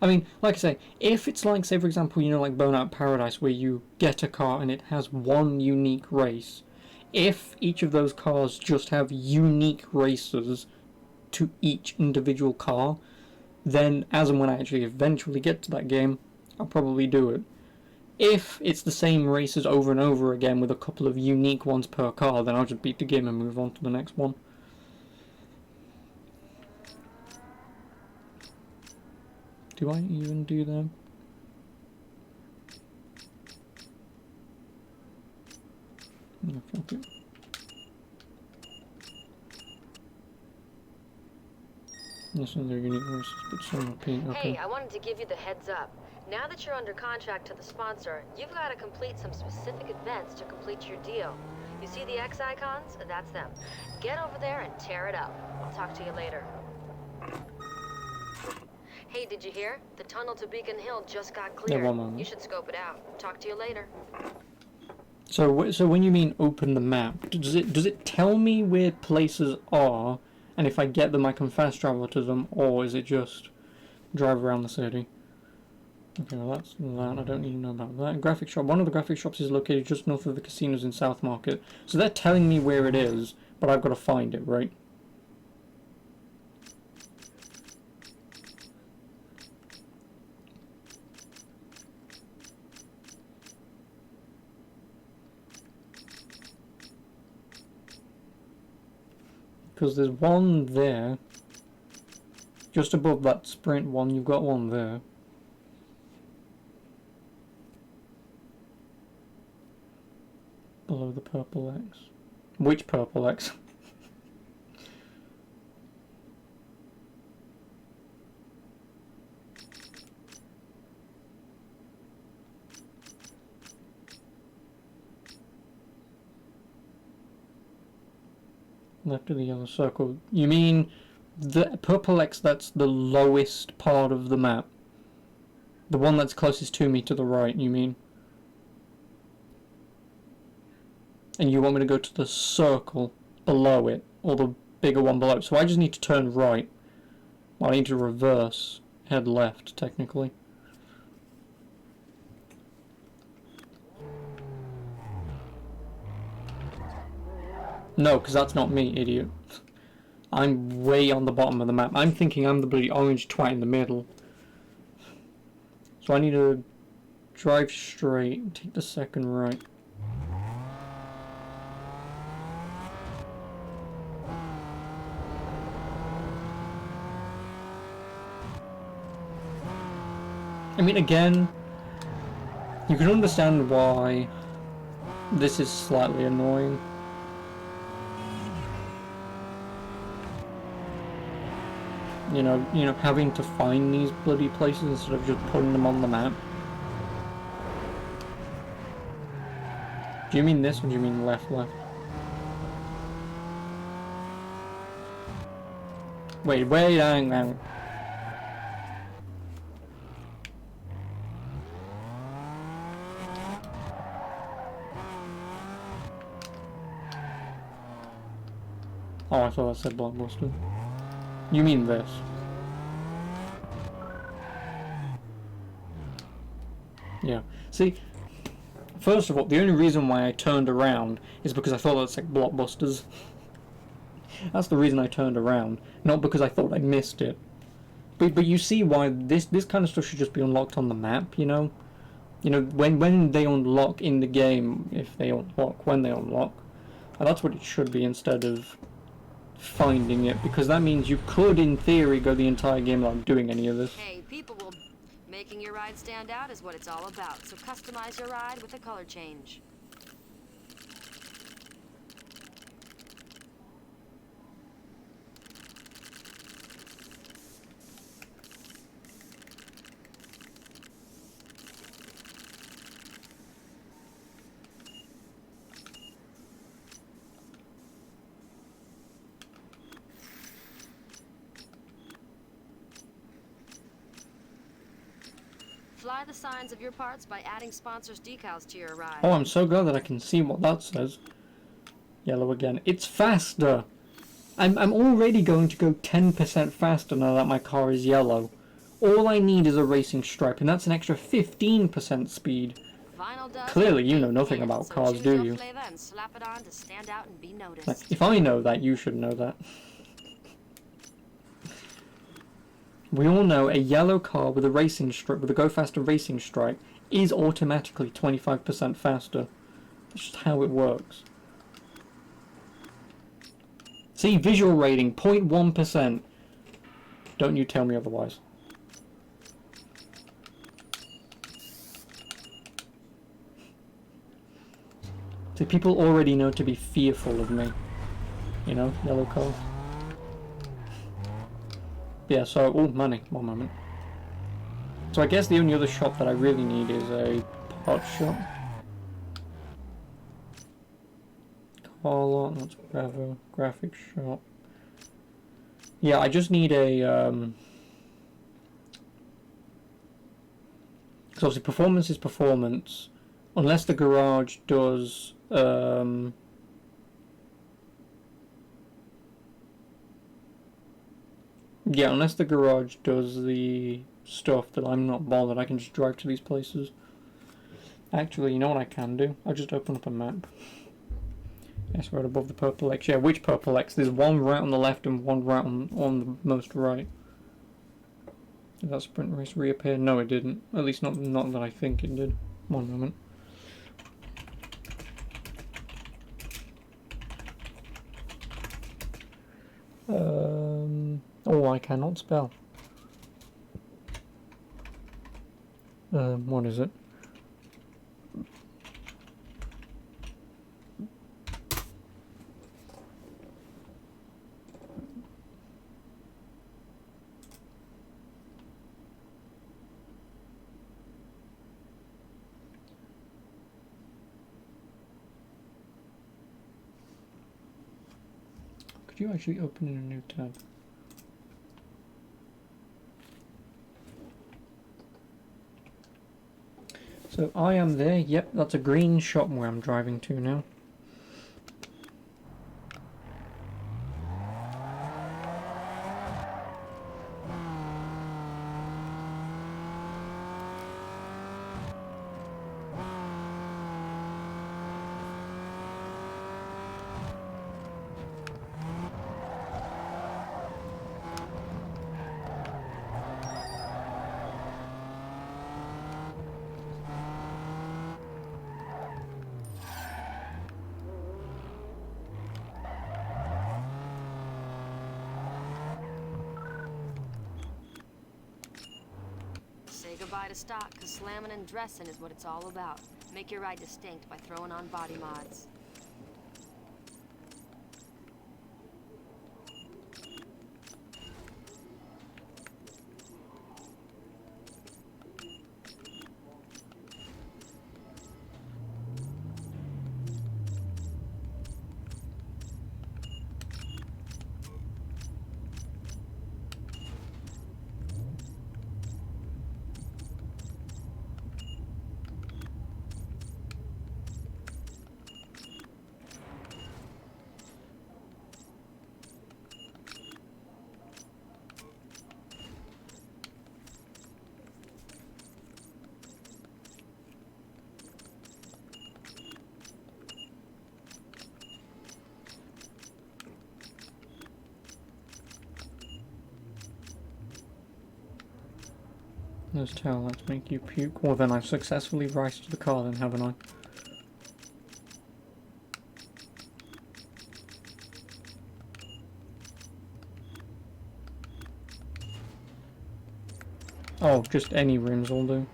I mean, like I say, if it's like, say for example, you know, like Burnout Paradise, where you get a car and it has one unique race, if each of those cars just have unique races to each individual car, then as and when I actually eventually get to that game, I'll probably do it. If it's the same races over and over again with a couple of unique ones per car, then I'll just beat the game and move on to the next one. Do I even do them? No, fuck it. Yes, and they're unique races, but some repeat. Okay. Hey, I wanted to give you the heads up. Now that you're under contract to the sponsor, you've got to complete some specific events to complete your deal. You see the X icons? That's them. Get over there and tear it up. I'll talk to you later. Hey, did you hear? The tunnel to Beacon Hill just got cleared. Yeah, one moment. You should scope it out. Talk to you later. So when you mean open the map, does it tell me where places are, and if I get them I can fast travel to them, or is it just drive around the city? Okay, well that's that. I don't need to know about that. Graphic shop. One of the graphic shops is located just north of the casinos in South Market. So they're telling me where it is, but I've got to find it, right? Because there's one there. Just above that sprint one, you've got one there. Below the purple X. Which purple X? Left of the yellow circle. You mean the purple X that's the lowest part of the map? The one that's closest to me to the right, you mean? And you want me to go to the circle below it, or the bigger one below it. So I just need to turn right. Well, I need to reverse, head left, technically. No, because that's not me, idiot. I'm way on the bottom of the map. I'm thinking I'm the bloody orange twat in the middle. So I need to drive straight and take the second right. I mean, again, you can understand why this is slightly annoying. You know, having to find these bloody places instead of just putting them on the map. Do you mean this or do you mean left? Wait, hang on. Oh, I thought I said Blockbuster. You mean this? Yeah. See, first of all, the only reason why I turned around is because I thought that's like Blockbusters. That's the reason I turned around, not because I thought I missed it. But you see why this kind of stuff should just be unlocked on the map, you know? You know, when they unlock in the game, if they unlock, when they unlock, and that's what it should be instead of finding it, because that means you could, in theory, go the entire game without doing any of this. Hey, people will... Making your ride stand out is what it's all about, so customize your ride with a color change. Fly the signs of your parts by adding sponsors' decals to your ride. Oh, I'm so glad that I can see what that says. Yellow again. It's faster! I'm already going to go 10% faster now that my car is yellow. All I need is a racing stripe, and that's an extra 15% speed. Clearly you know nothing about cars, do you? And slap it on to stand out and be noticed. Like, if I know that, you should know that. We all know a yellow car with a racing stripe, with a Go Faster racing stripe, is automatically 25% faster. That's just how it works. See, visual rating, 0.1%. Don't you tell me otherwise. See, people already know to be fearful of me. You know, yellow car. Yeah, so, oh, money, one moment. So I guess the only other shop that I really need is a pot shop. car lot. That's Bravo. Graphics shop. Yeah, I just need a because obviously performance is performance, unless the garage does yeah, unless the garage does the stuff that I'm not bothered, I can just drive to these places. Actually, you know what I can do? I'll just open up a map. Yes, right above the purple X. Yeah, which purple X? There's one right on the left and one right on the most right. Did that sprint race reappear? No, it didn't. At least not that I think it did. One moment. Oh, I cannot spell. What is it? Could you actually open in a new tab? So I am there. Yep, that's a green shop where I'm driving to now. Say goodbye to stock, because slamming and dressing is what it's all about. Make your ride distinct by throwing on body mods. Those tail lights make you puke. Well, then I've successfully raced the car, then, haven't I? Oh, just any rims will do.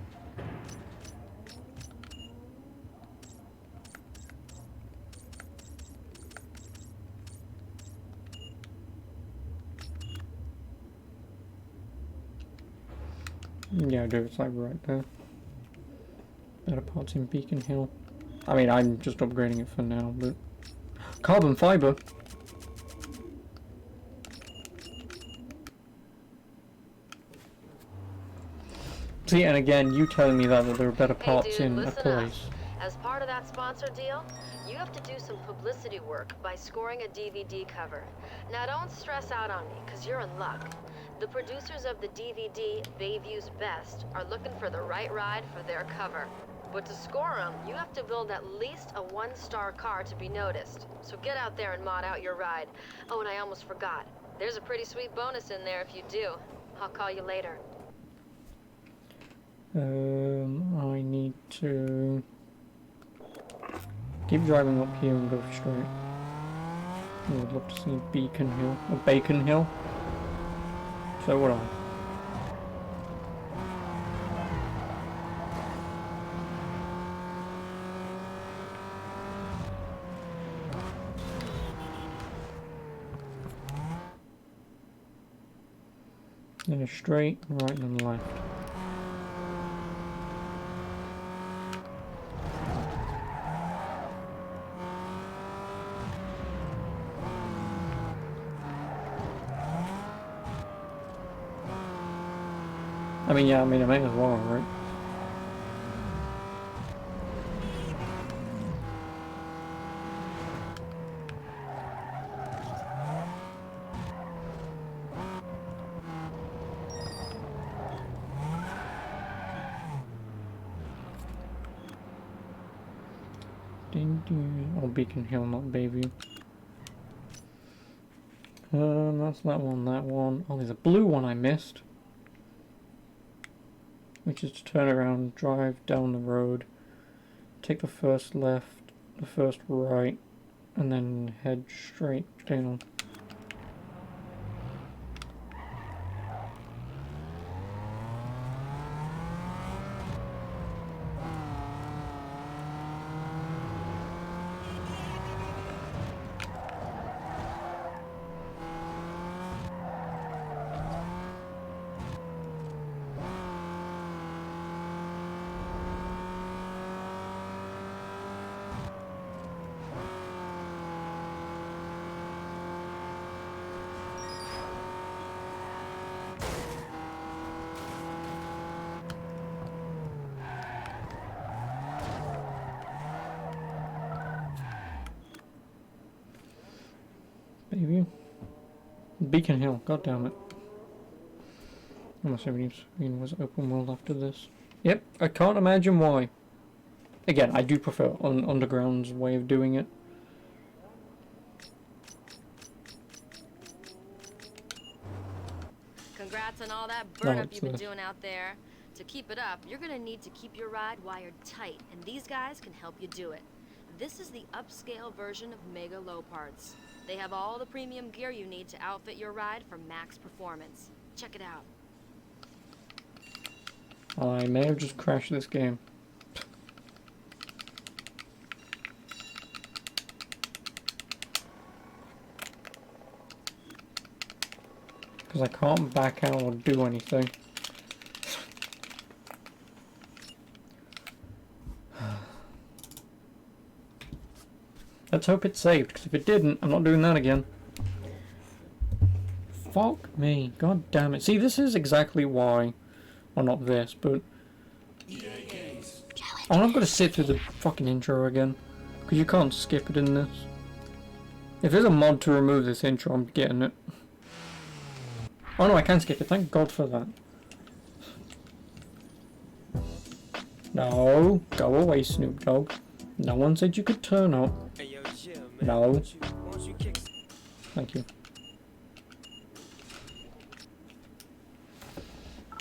Yeah, dude, it's like right there. Better parts in Beacon Hill. I mean, I'm just upgrading it for now, but... Carbon fiber! See, and again, you telling me that there are better parts Hey dude, in a listen place. up. As part of that sponsor deal, you have to do some publicity work by scoring a DVD cover. Now don't stress out on me, because you're in luck. The producers of the DVD, Bayview's Best, are looking for the right ride for their cover. But to score them, you have to build at least a 1-star car to be noticed. So get out there and mod out your ride. Oh, and I almost forgot. There's a pretty sweet bonus in there if you do. I'll call you later. I need to keep driving up here and go straight. I would love to see Beacon Hill, or Bacon Hill. So would I. Then straight, right and left. I mean, yeah, I mean, I may as well, right? Ding, ding. Oh, Beacon Hill, not Bayview. That's that one, that one. Oh, there's a blue one I missed. Which is to turn around, drive down the road, take the first left, the first right, and then head straight down. Bayview? Beacon Hill, god damn it. I'm assuming it was open world after this. Yep, I can't imagine why. Again, I do prefer Underground's way of doing it. Congrats on all that burn No, up it's you've been this. doing out there. To keep it up, you're gonna need to keep your ride wired tight, and these guys can help you do it. This is the upscale version of Mega Low Parts. They have all the premium gear you need to outfit your ride for max performance. Check it out. I may have just crashed this game. Because I can't back out or do anything. Let's hope it's saved, because if it didn't, I'm not doing that again. Fuck me, god damn it. See, this is exactly why, well not this, but I'm not going to sit through the fucking intro again, because you can't skip it in this. If there's a mod to remove this intro, I'm getting it. Oh no, I can skip it, thank god for that. No, go away Snoop Dogg. No one said you could turn up. No. Thank you.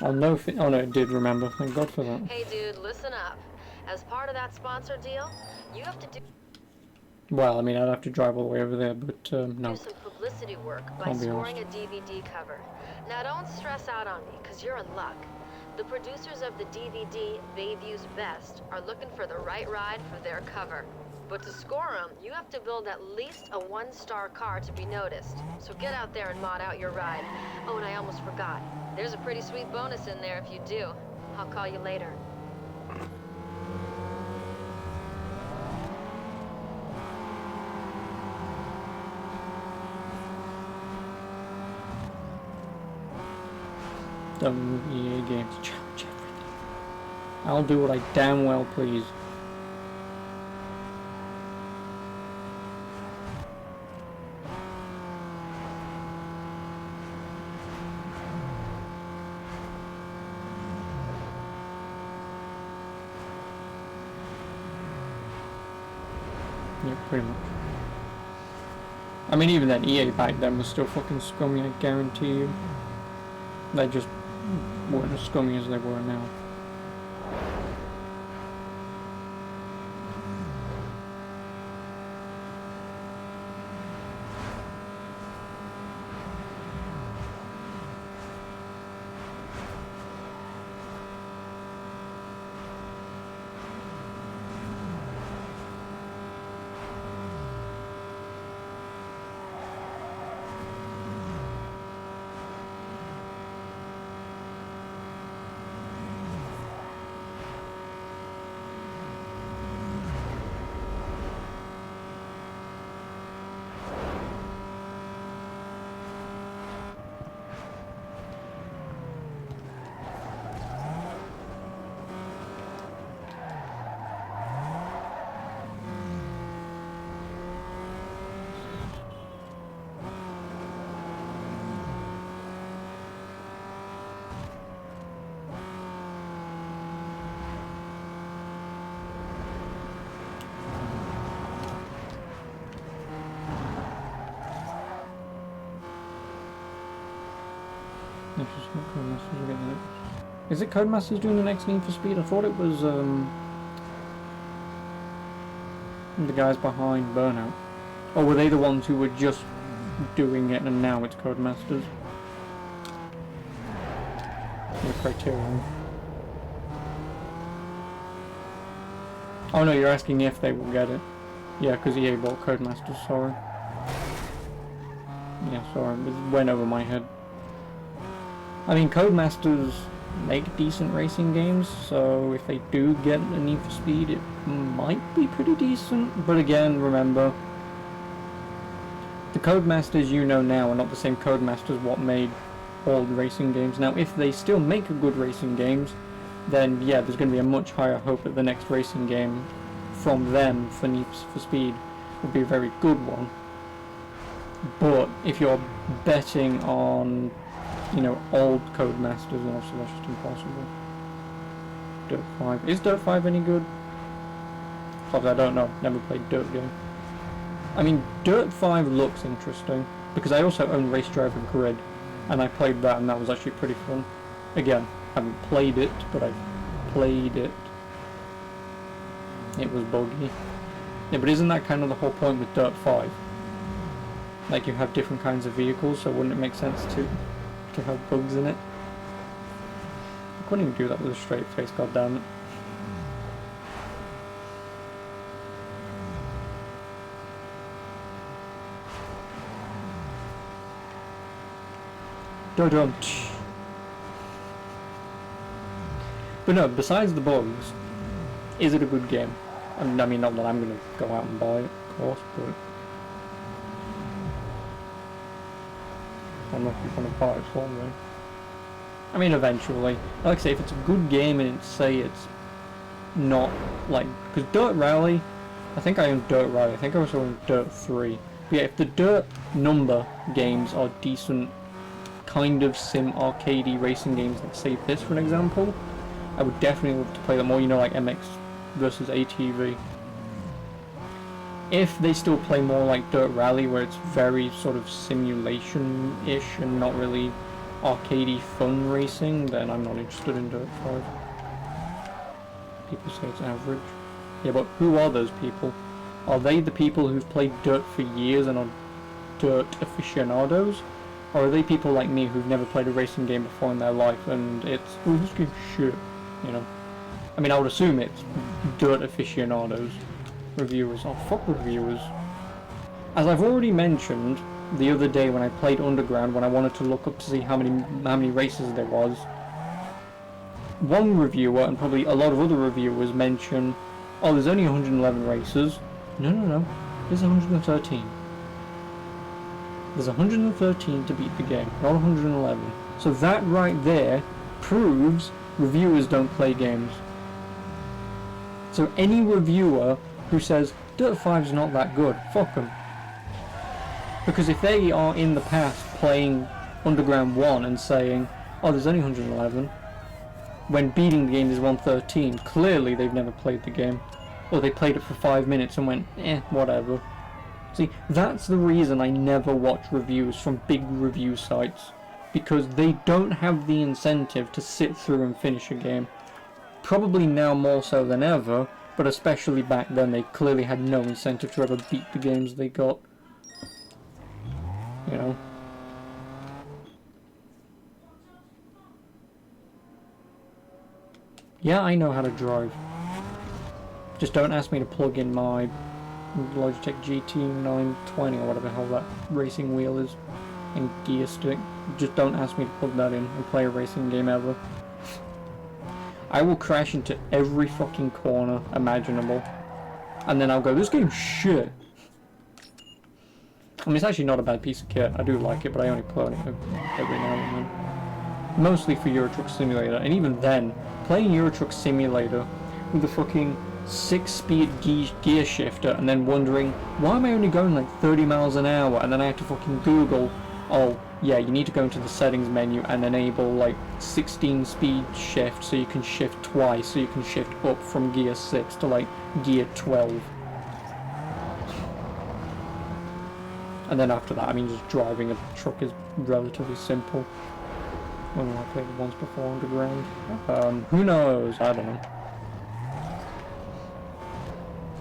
I'll know if it, oh no, it did remember. Thank God for that. Hey dude, listen up. As part of that sponsor deal, you have to do Well, I mean, I'd have to drive all the way over there, but no. do some publicity work by Can't be scoring a DVD cover. Now don't stress out on me, because you're in luck. The producers of the DVD, Bayview's Best, are looking for the right ride for their cover. But to score them, you have to build at least a 1-star car to be noticed. So get out there and mod out your ride. Oh, and I almost forgot. There's a pretty sweet bonus in there if you do. I'll call you later. EA games challenge everything. I'll do what I damn well please. Yeah, pretty much. I mean, even that EA back then was still fucking scummy, I guarantee you. They just weren't as scummy as they were now. It's just not Codemasters again. Is it Codemasters doing the next Need for Speed? I thought it was the guys behind Burnout. Or were they the ones who were just doing it and now it's Codemasters? The Criterion. Oh no, you're asking if they will get it. Yeah, because EA bought Codemasters, sorry. Yeah, sorry, it went over my head. I mean, Codemasters make decent racing games, so if they do get a Need for Speed, it might be pretty decent. But again, remember, the Codemasters you know now are not the same Codemasters what made old racing games. Now, if they still make good racing games, then yeah, there's going to be a much higher hope that the next racing game from them for Need for Speed will be a very good one. But if you're betting on, you know, old Codemasters, then obviously that's just impossible. Dirt 5. Is Dirt 5 any good? Probably, I don't know. Never played Dirt game. I mean, Dirt 5 looks interesting, because I also own Race Driver Grid, and I played that, and that was actually pretty fun. Again, I haven't played it, but I've played it. It was buggy. Yeah, but isn't that kind of the whole point with Dirt 5? Like, you have different kinds of vehicles, so wouldn't it make sense to have bugs in it? I couldn't even do that with a straight face, goddammit. Dodonch. But no, besides the bugs, is it a good game? I mean, not that I'm going to go out and buy it, of course, but I don't know if you're going to buy it for me. I mean, eventually. Like I say, if it's a good game and it's not, like, because Dirt Rally, I think I own Dirt Rally, I think I also own Dirt 3. But yeah, if the Dirt number games are decent, kind of sim arcadey racing games, like say this for an example, I would definitely love to play them, or you know, like MX versus ATV. If they still play more like Dirt Rally, where it's very sort of simulation-ish and not really arcadey fun racing, then I'm not interested in Dirt 5. People say it's average. Yeah, but who are those people? Are they the people who've played Dirt for years and are Dirt aficionados? Or are they people like me who've never played a racing game before in their life and it's, oh, this game's shit, you know? I mean, I would assume it's Dirt aficionados. Reviewers. Oh, fuck reviewers. As I've already mentioned the other day when I played Underground, when I wanted to look up to see how many races there was, one reviewer, and probably a lot of other reviewers, mention, oh, there's only 111 races. No, there's 113. There's 113 to beat the game, not 111. So that right there proves reviewers don't play games. So any reviewer who says Dirt 5's not that good, fuck them. Because if they are in the past playing Underground 1 and saying, oh, there's only 111, when beating the game is 113, clearly they've never played the game. Or they played it for 5 minutes and went, whatever. See, that's the reason I never watch reviews from big review sites. Because they don't have the incentive to sit through and finish a game. Probably now more so than ever, but especially back then they clearly had no incentive to ever beat the games they got. You know? Yeah, I know how to drive. Just don't ask me to plug in my Logitech GT920 or whatever the hell that racing wheel is and gear stick. Just don't ask me to plug that in and play a racing game ever. I will crash into every fucking corner imaginable, and then I'll go, this game's shit. I mean, it's actually not a bad piece of kit. I do like it, but I only play it every now and then. Mostly for Euro Truck Simulator, and even then, playing Euro Truck Simulator with the fucking 6-speed gear shifter, and then wondering, why am I only going like 30 miles an hour? And then I have to fucking Google, oh, yeah, you need to go into the settings menu and enable like 16 speed shift so you can shift twice, so you can shift up from gear 6 to like gear 12. And then after that, I mean, just driving a truck is relatively simple. when I played the ones before Underground. Who knows? I don't know.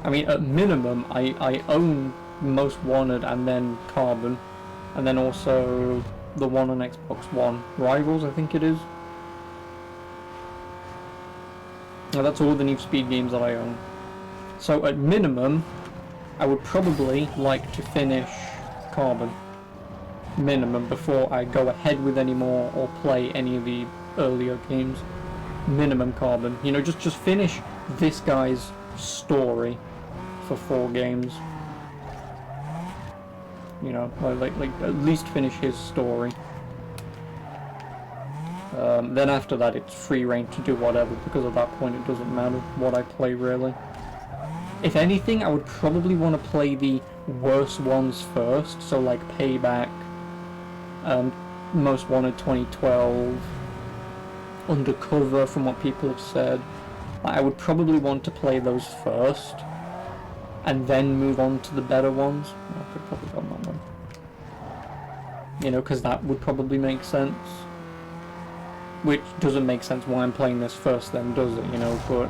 I mean, at minimum, I own Most Wanted and then Carbon, and then also the one on Xbox One, Rivals, I think it is. Now, that's all the Need for Speed games that I own. So at minimum, I would probably like to finish Carbon. Minimum, before I go ahead with any more or play any of the earlier games. Minimum Carbon. You know, just finish this guy's story for 4 games. You know, like at least finish his story. Then after that it's free reign to do whatever, because at that point it doesn't matter what I play really. If anything, I would probably want to play the worst ones first, so like Payback, Most Wanted 2012, Undercover from what people have said. I would probably want to play those first, and then move on to the better ones. I could probably go on that one. You know, because that would probably make sense. Which doesn't make sense why I'm playing this first then, does it? You know, but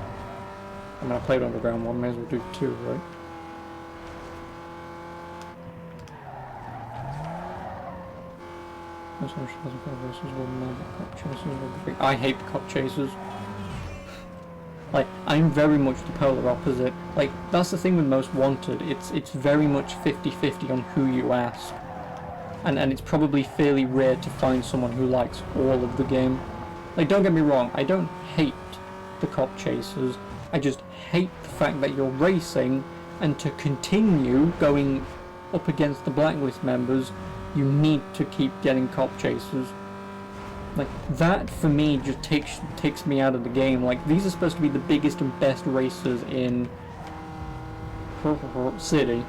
I mean, I played Underground 1, may as well do 2, right? I hate the cop chasers. Like, I'm very much the polar opposite. Like, that's the thing with Most Wanted. It's very much 50-50 on who you ask. And it's probably fairly rare to find someone who likes all of the game. Like, don't get me wrong, I don't hate the cop chasers. I just hate the fact that you're racing, and to continue going up against the Blacklist members, you need to keep getting cop chasers. Like, that for me just takes me out of the game. Like, these are supposed to be the biggest and best racers in City,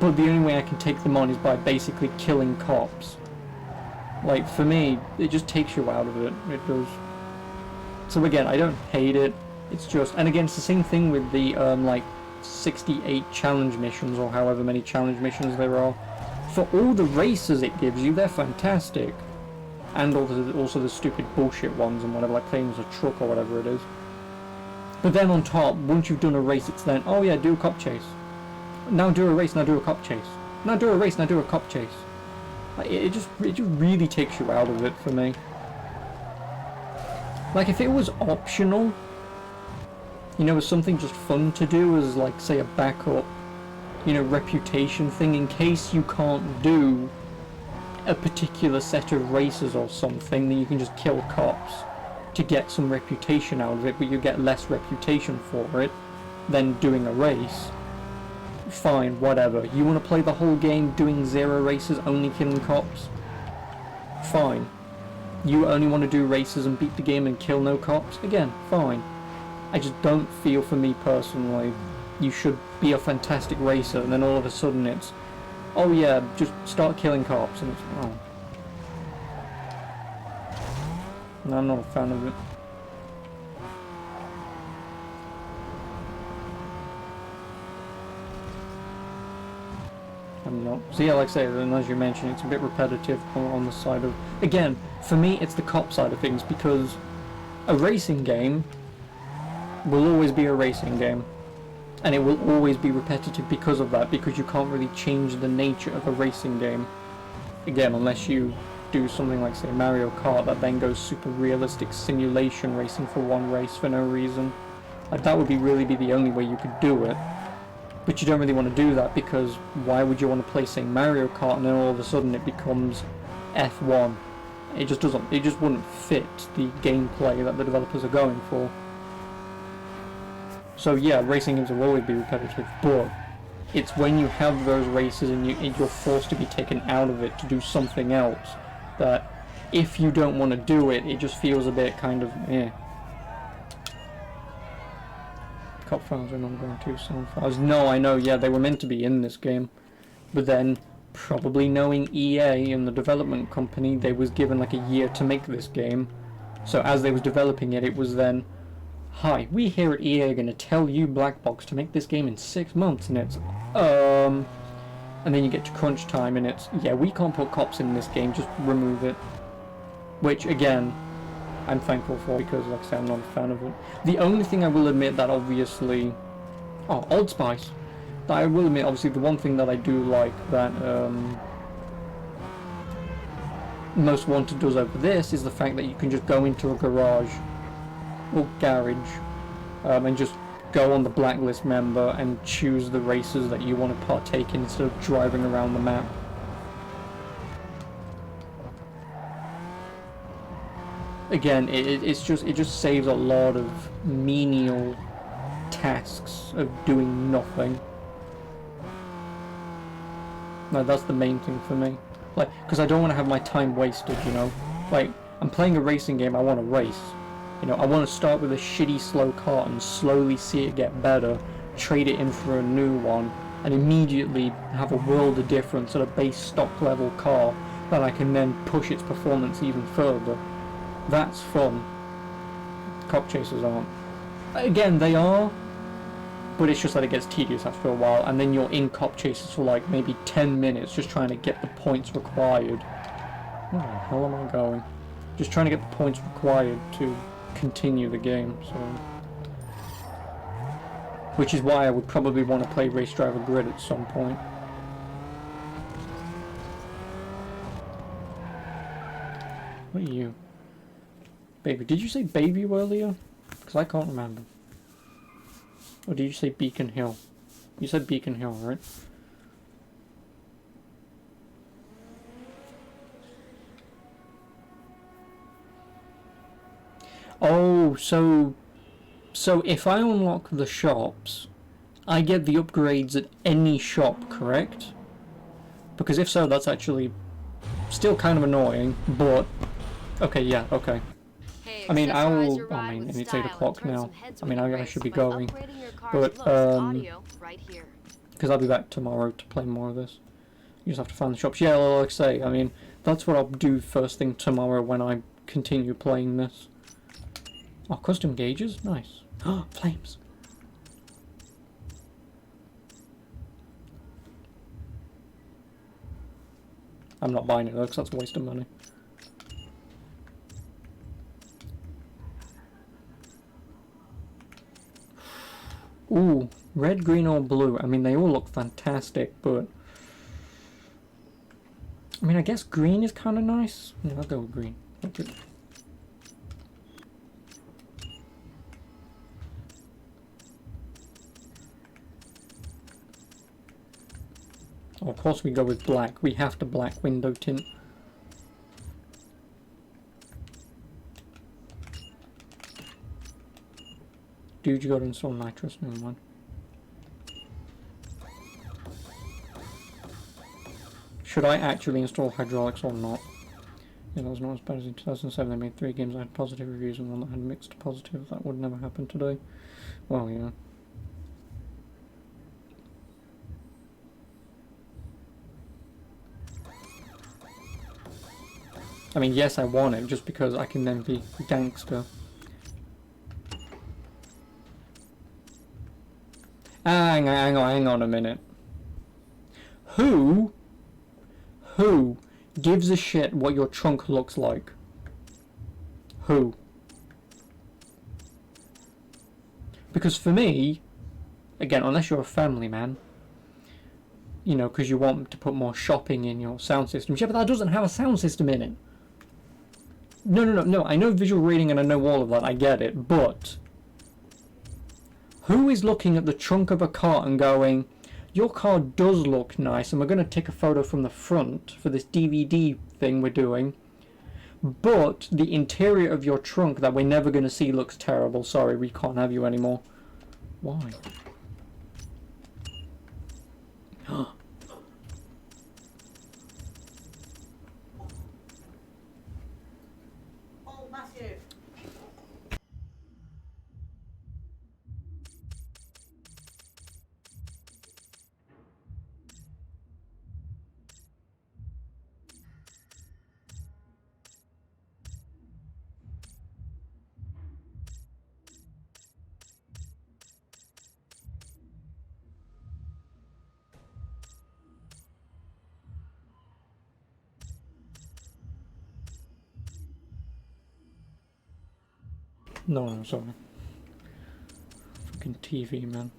but the only way I can take them on is by basically killing cops. Like, for me, it just takes you out of it. It does. So again, I don't hate it. It's just, and again, it's the same thing with the like 68 challenge missions, or however many challenge missions there are. For all the races it gives you, they're fantastic. And also the stupid bullshit ones and whatever, like playing as a truck or whatever it is. But then on top, once you've done a race, it's then, oh yeah, do a cop chase. Now do a race, now do a cop chase. Now do a race, now do a cop chase. Like, it just really takes you out of it for me. Like, if it was optional, you know, as something just fun to do, as like, say, a backup, you know, reputation thing, in case you can't do a particular set of races or something, then you can just kill cops to get some reputation out of it, but you get less reputation for it than doing a race. Fine, whatever. You want to play the whole game doing 0 races, only killing cops? Fine. You only want to do races and beat the game and kill no cops? Again, fine. I just don't feel, for me personally, you should be a fantastic racer and then all of a sudden it's, oh yeah, just start killing cops, and it's, oh. No, I'm not a fan of it. I'm not. So yeah, like I say, and as you mentioned, it's a bit repetitive on the side of, again, for me it's the cop side of things, because a racing game will always be a racing game. And it will always be repetitive because of that, because you can't really change the nature of a racing game. Again, unless you do something like, say, Mario Kart, that then goes super realistic simulation racing for one race for no reason. Like, that would really be the only way you could do it. But you don't really want to do that, because why would you want to play, say, Mario Kart and then all of a sudden it becomes F1? It just doesn't, it just wouldn't fit the gameplay that the developers are going for. So yeah, racing games will always be repetitive, but it's when you have those races and you're forced to be taken out of it to do something else, that if you don't want to do it, it just feels a bit kind of, eh. Cop files are not going to sound files. No, I know, yeah, they were meant to be in this game, but then, probably knowing EA and the development company, they was given like a year to make this game, so as they was developing it, it was then, hi, we here at EA are going to tell you, Black Box, to make this game in 6 months, and it's, and then you get to crunch time, and it's, yeah, we can't put cops in this game, just remove it. which again, I'm thankful for because, like I said, I'm not a fan of it. The only thing I will admit that obviously, Old Spice. That I will admit, obviously, the one thing that I do like that Most Wanted does over this is the fact that you can just go into a garage or garage and just go on the blacklist member and choose the races that you want to partake in instead of driving around the map. Again, it just saves a lot of menial tasks of doing nothing. No, that's the main thing for me. Like, because I don't want to have my time wasted, you know? Like, I'm playing a racing game, I want to race. You know, I want to start with a shitty slow car and slowly see it get better, trade it in for a new one, and immediately have a world of difference at a base stock level car that I can then push its performance even further. That's fun. Cop chasers aren't. Again, they are, but it's just that it gets tedious after a while, and then you're in cop chases for like maybe 10 minutes just trying to get the points required. Where the hell am I going? Just trying to get the points required to continue the game, so... Which is why I would probably want to play Race Driver Grid at some point. What are you? Baby. Did you say baby earlier? Because I can't remember. Or did you say Beacon Hill? You said Beacon Hill, right? Oh, so if I unlock the shops, I get the upgrades at any shop, correct? Because if so, that's actually still kind of annoying, but okay, yeah, okay. Hey, I mean, accessorize your I ride mean, with it's 8 style and o'clock turn now. some heads I with mean, your I race should be by going, upgrading your car's but looks to audio right here. because I'll be back tomorrow to play more of this. You just have to find the shops. Yeah, like I say, I mean, that's what I'll do first thing tomorrow when I continue playing this. Oh, custom gauges? Nice. Oh, flames. I'm not buying it though, because that's a waste of money. Ooh, red, green or blue. I mean, they all look fantastic, but... I mean, I guess green is kind of nice. Yeah, I'll go with green. Okay. Oh, of course we go with black. We have to black window tint. Dude, you gotta install nitrous. Never mind. Should I actually install hydraulics or not? Yeah, that was not as bad as in 2007. They made 3 games that had positive reviews and one that had mixed positive. That would never happen today. Well, yeah. I mean, yes, I want it, just because I can then be gangster. Hang on a minute. Who gives a shit what your trunk looks like? Who? Because for me, again, unless you're a family man, you know, because you want to put more shopping in your sound system. Yeah, but that doesn't have a sound system in it. No, I know visual reading and I know all of that, I get it, but who is looking at the trunk of a car and going, your car does look nice and we're going to take a photo from the front for this DVD thing we're doing, but the interior of your trunk that we're never going to see looks terrible, sorry, we can't have you anymore. Why? No, sorry. Fucking TV, man.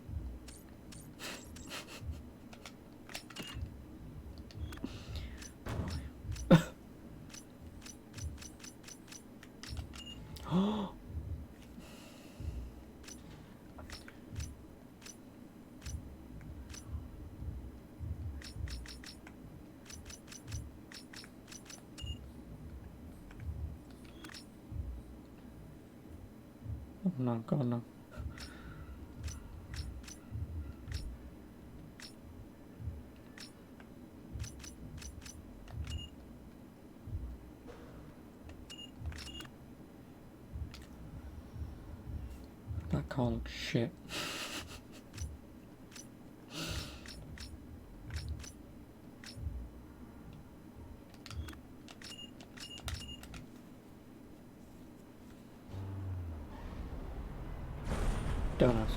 Oh no, God no. That car looks shit. Don't ask.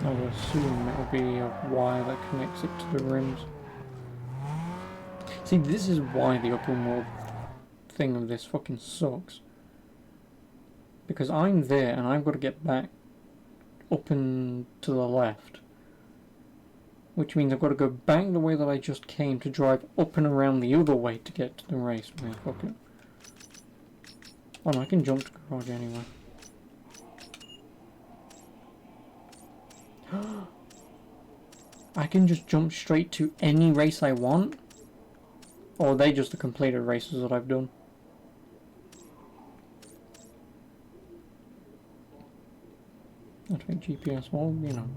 I would assume it will be a wire that connects it to the rims. See, this is why the open world thing of this fucking sucks. Because I'm there and I've got to get back up and to the left. Which means I've got to go back the way that I just came to drive up and around the other way to get to the race. Man, fuck it. Oh no, I can jump to garage anyway. I can just jump straight to any race I want? Or are they just the completed races that I've done? Activate GPS, well, you know.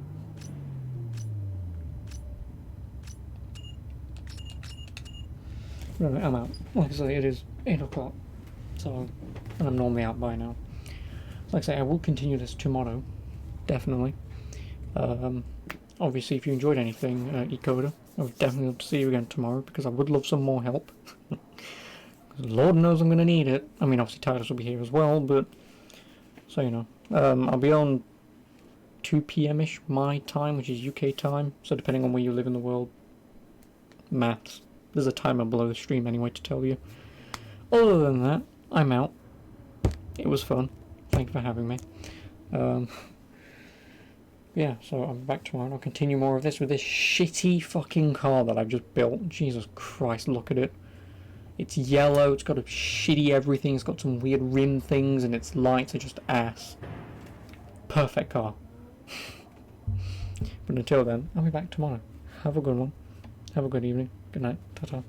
Right, I'm out. Like I say, it is 8 o'clock. So, and I'm normally out by now. Like I say, I will continue this tomorrow. Definitely. Obviously, if you enjoyed anything, Ecoder, I would definitely love to see you again tomorrow, because I would love some more help. Lord knows I'm going to need it. I mean, obviously Titus will be here as well, but... So, you know. I'll be on 2 PM-ish my time, which is UK time, so depending on where you live in the world. Maths. There's a timer below the stream anyway to tell you. Other than that, I'm out. It was fun. Thank you for having me. Yeah, so I'm back tomorrow and I'll continue more of this with this shitty fucking car that I've just built. Jesus Christ, look at it. It's yellow, it's got a shitty everything, it's got some weird rim things, and its lights are just ass. Perfect car. But until then, I'll be back tomorrow. Have a good one. Have a good evening. Good night. Ta-ta.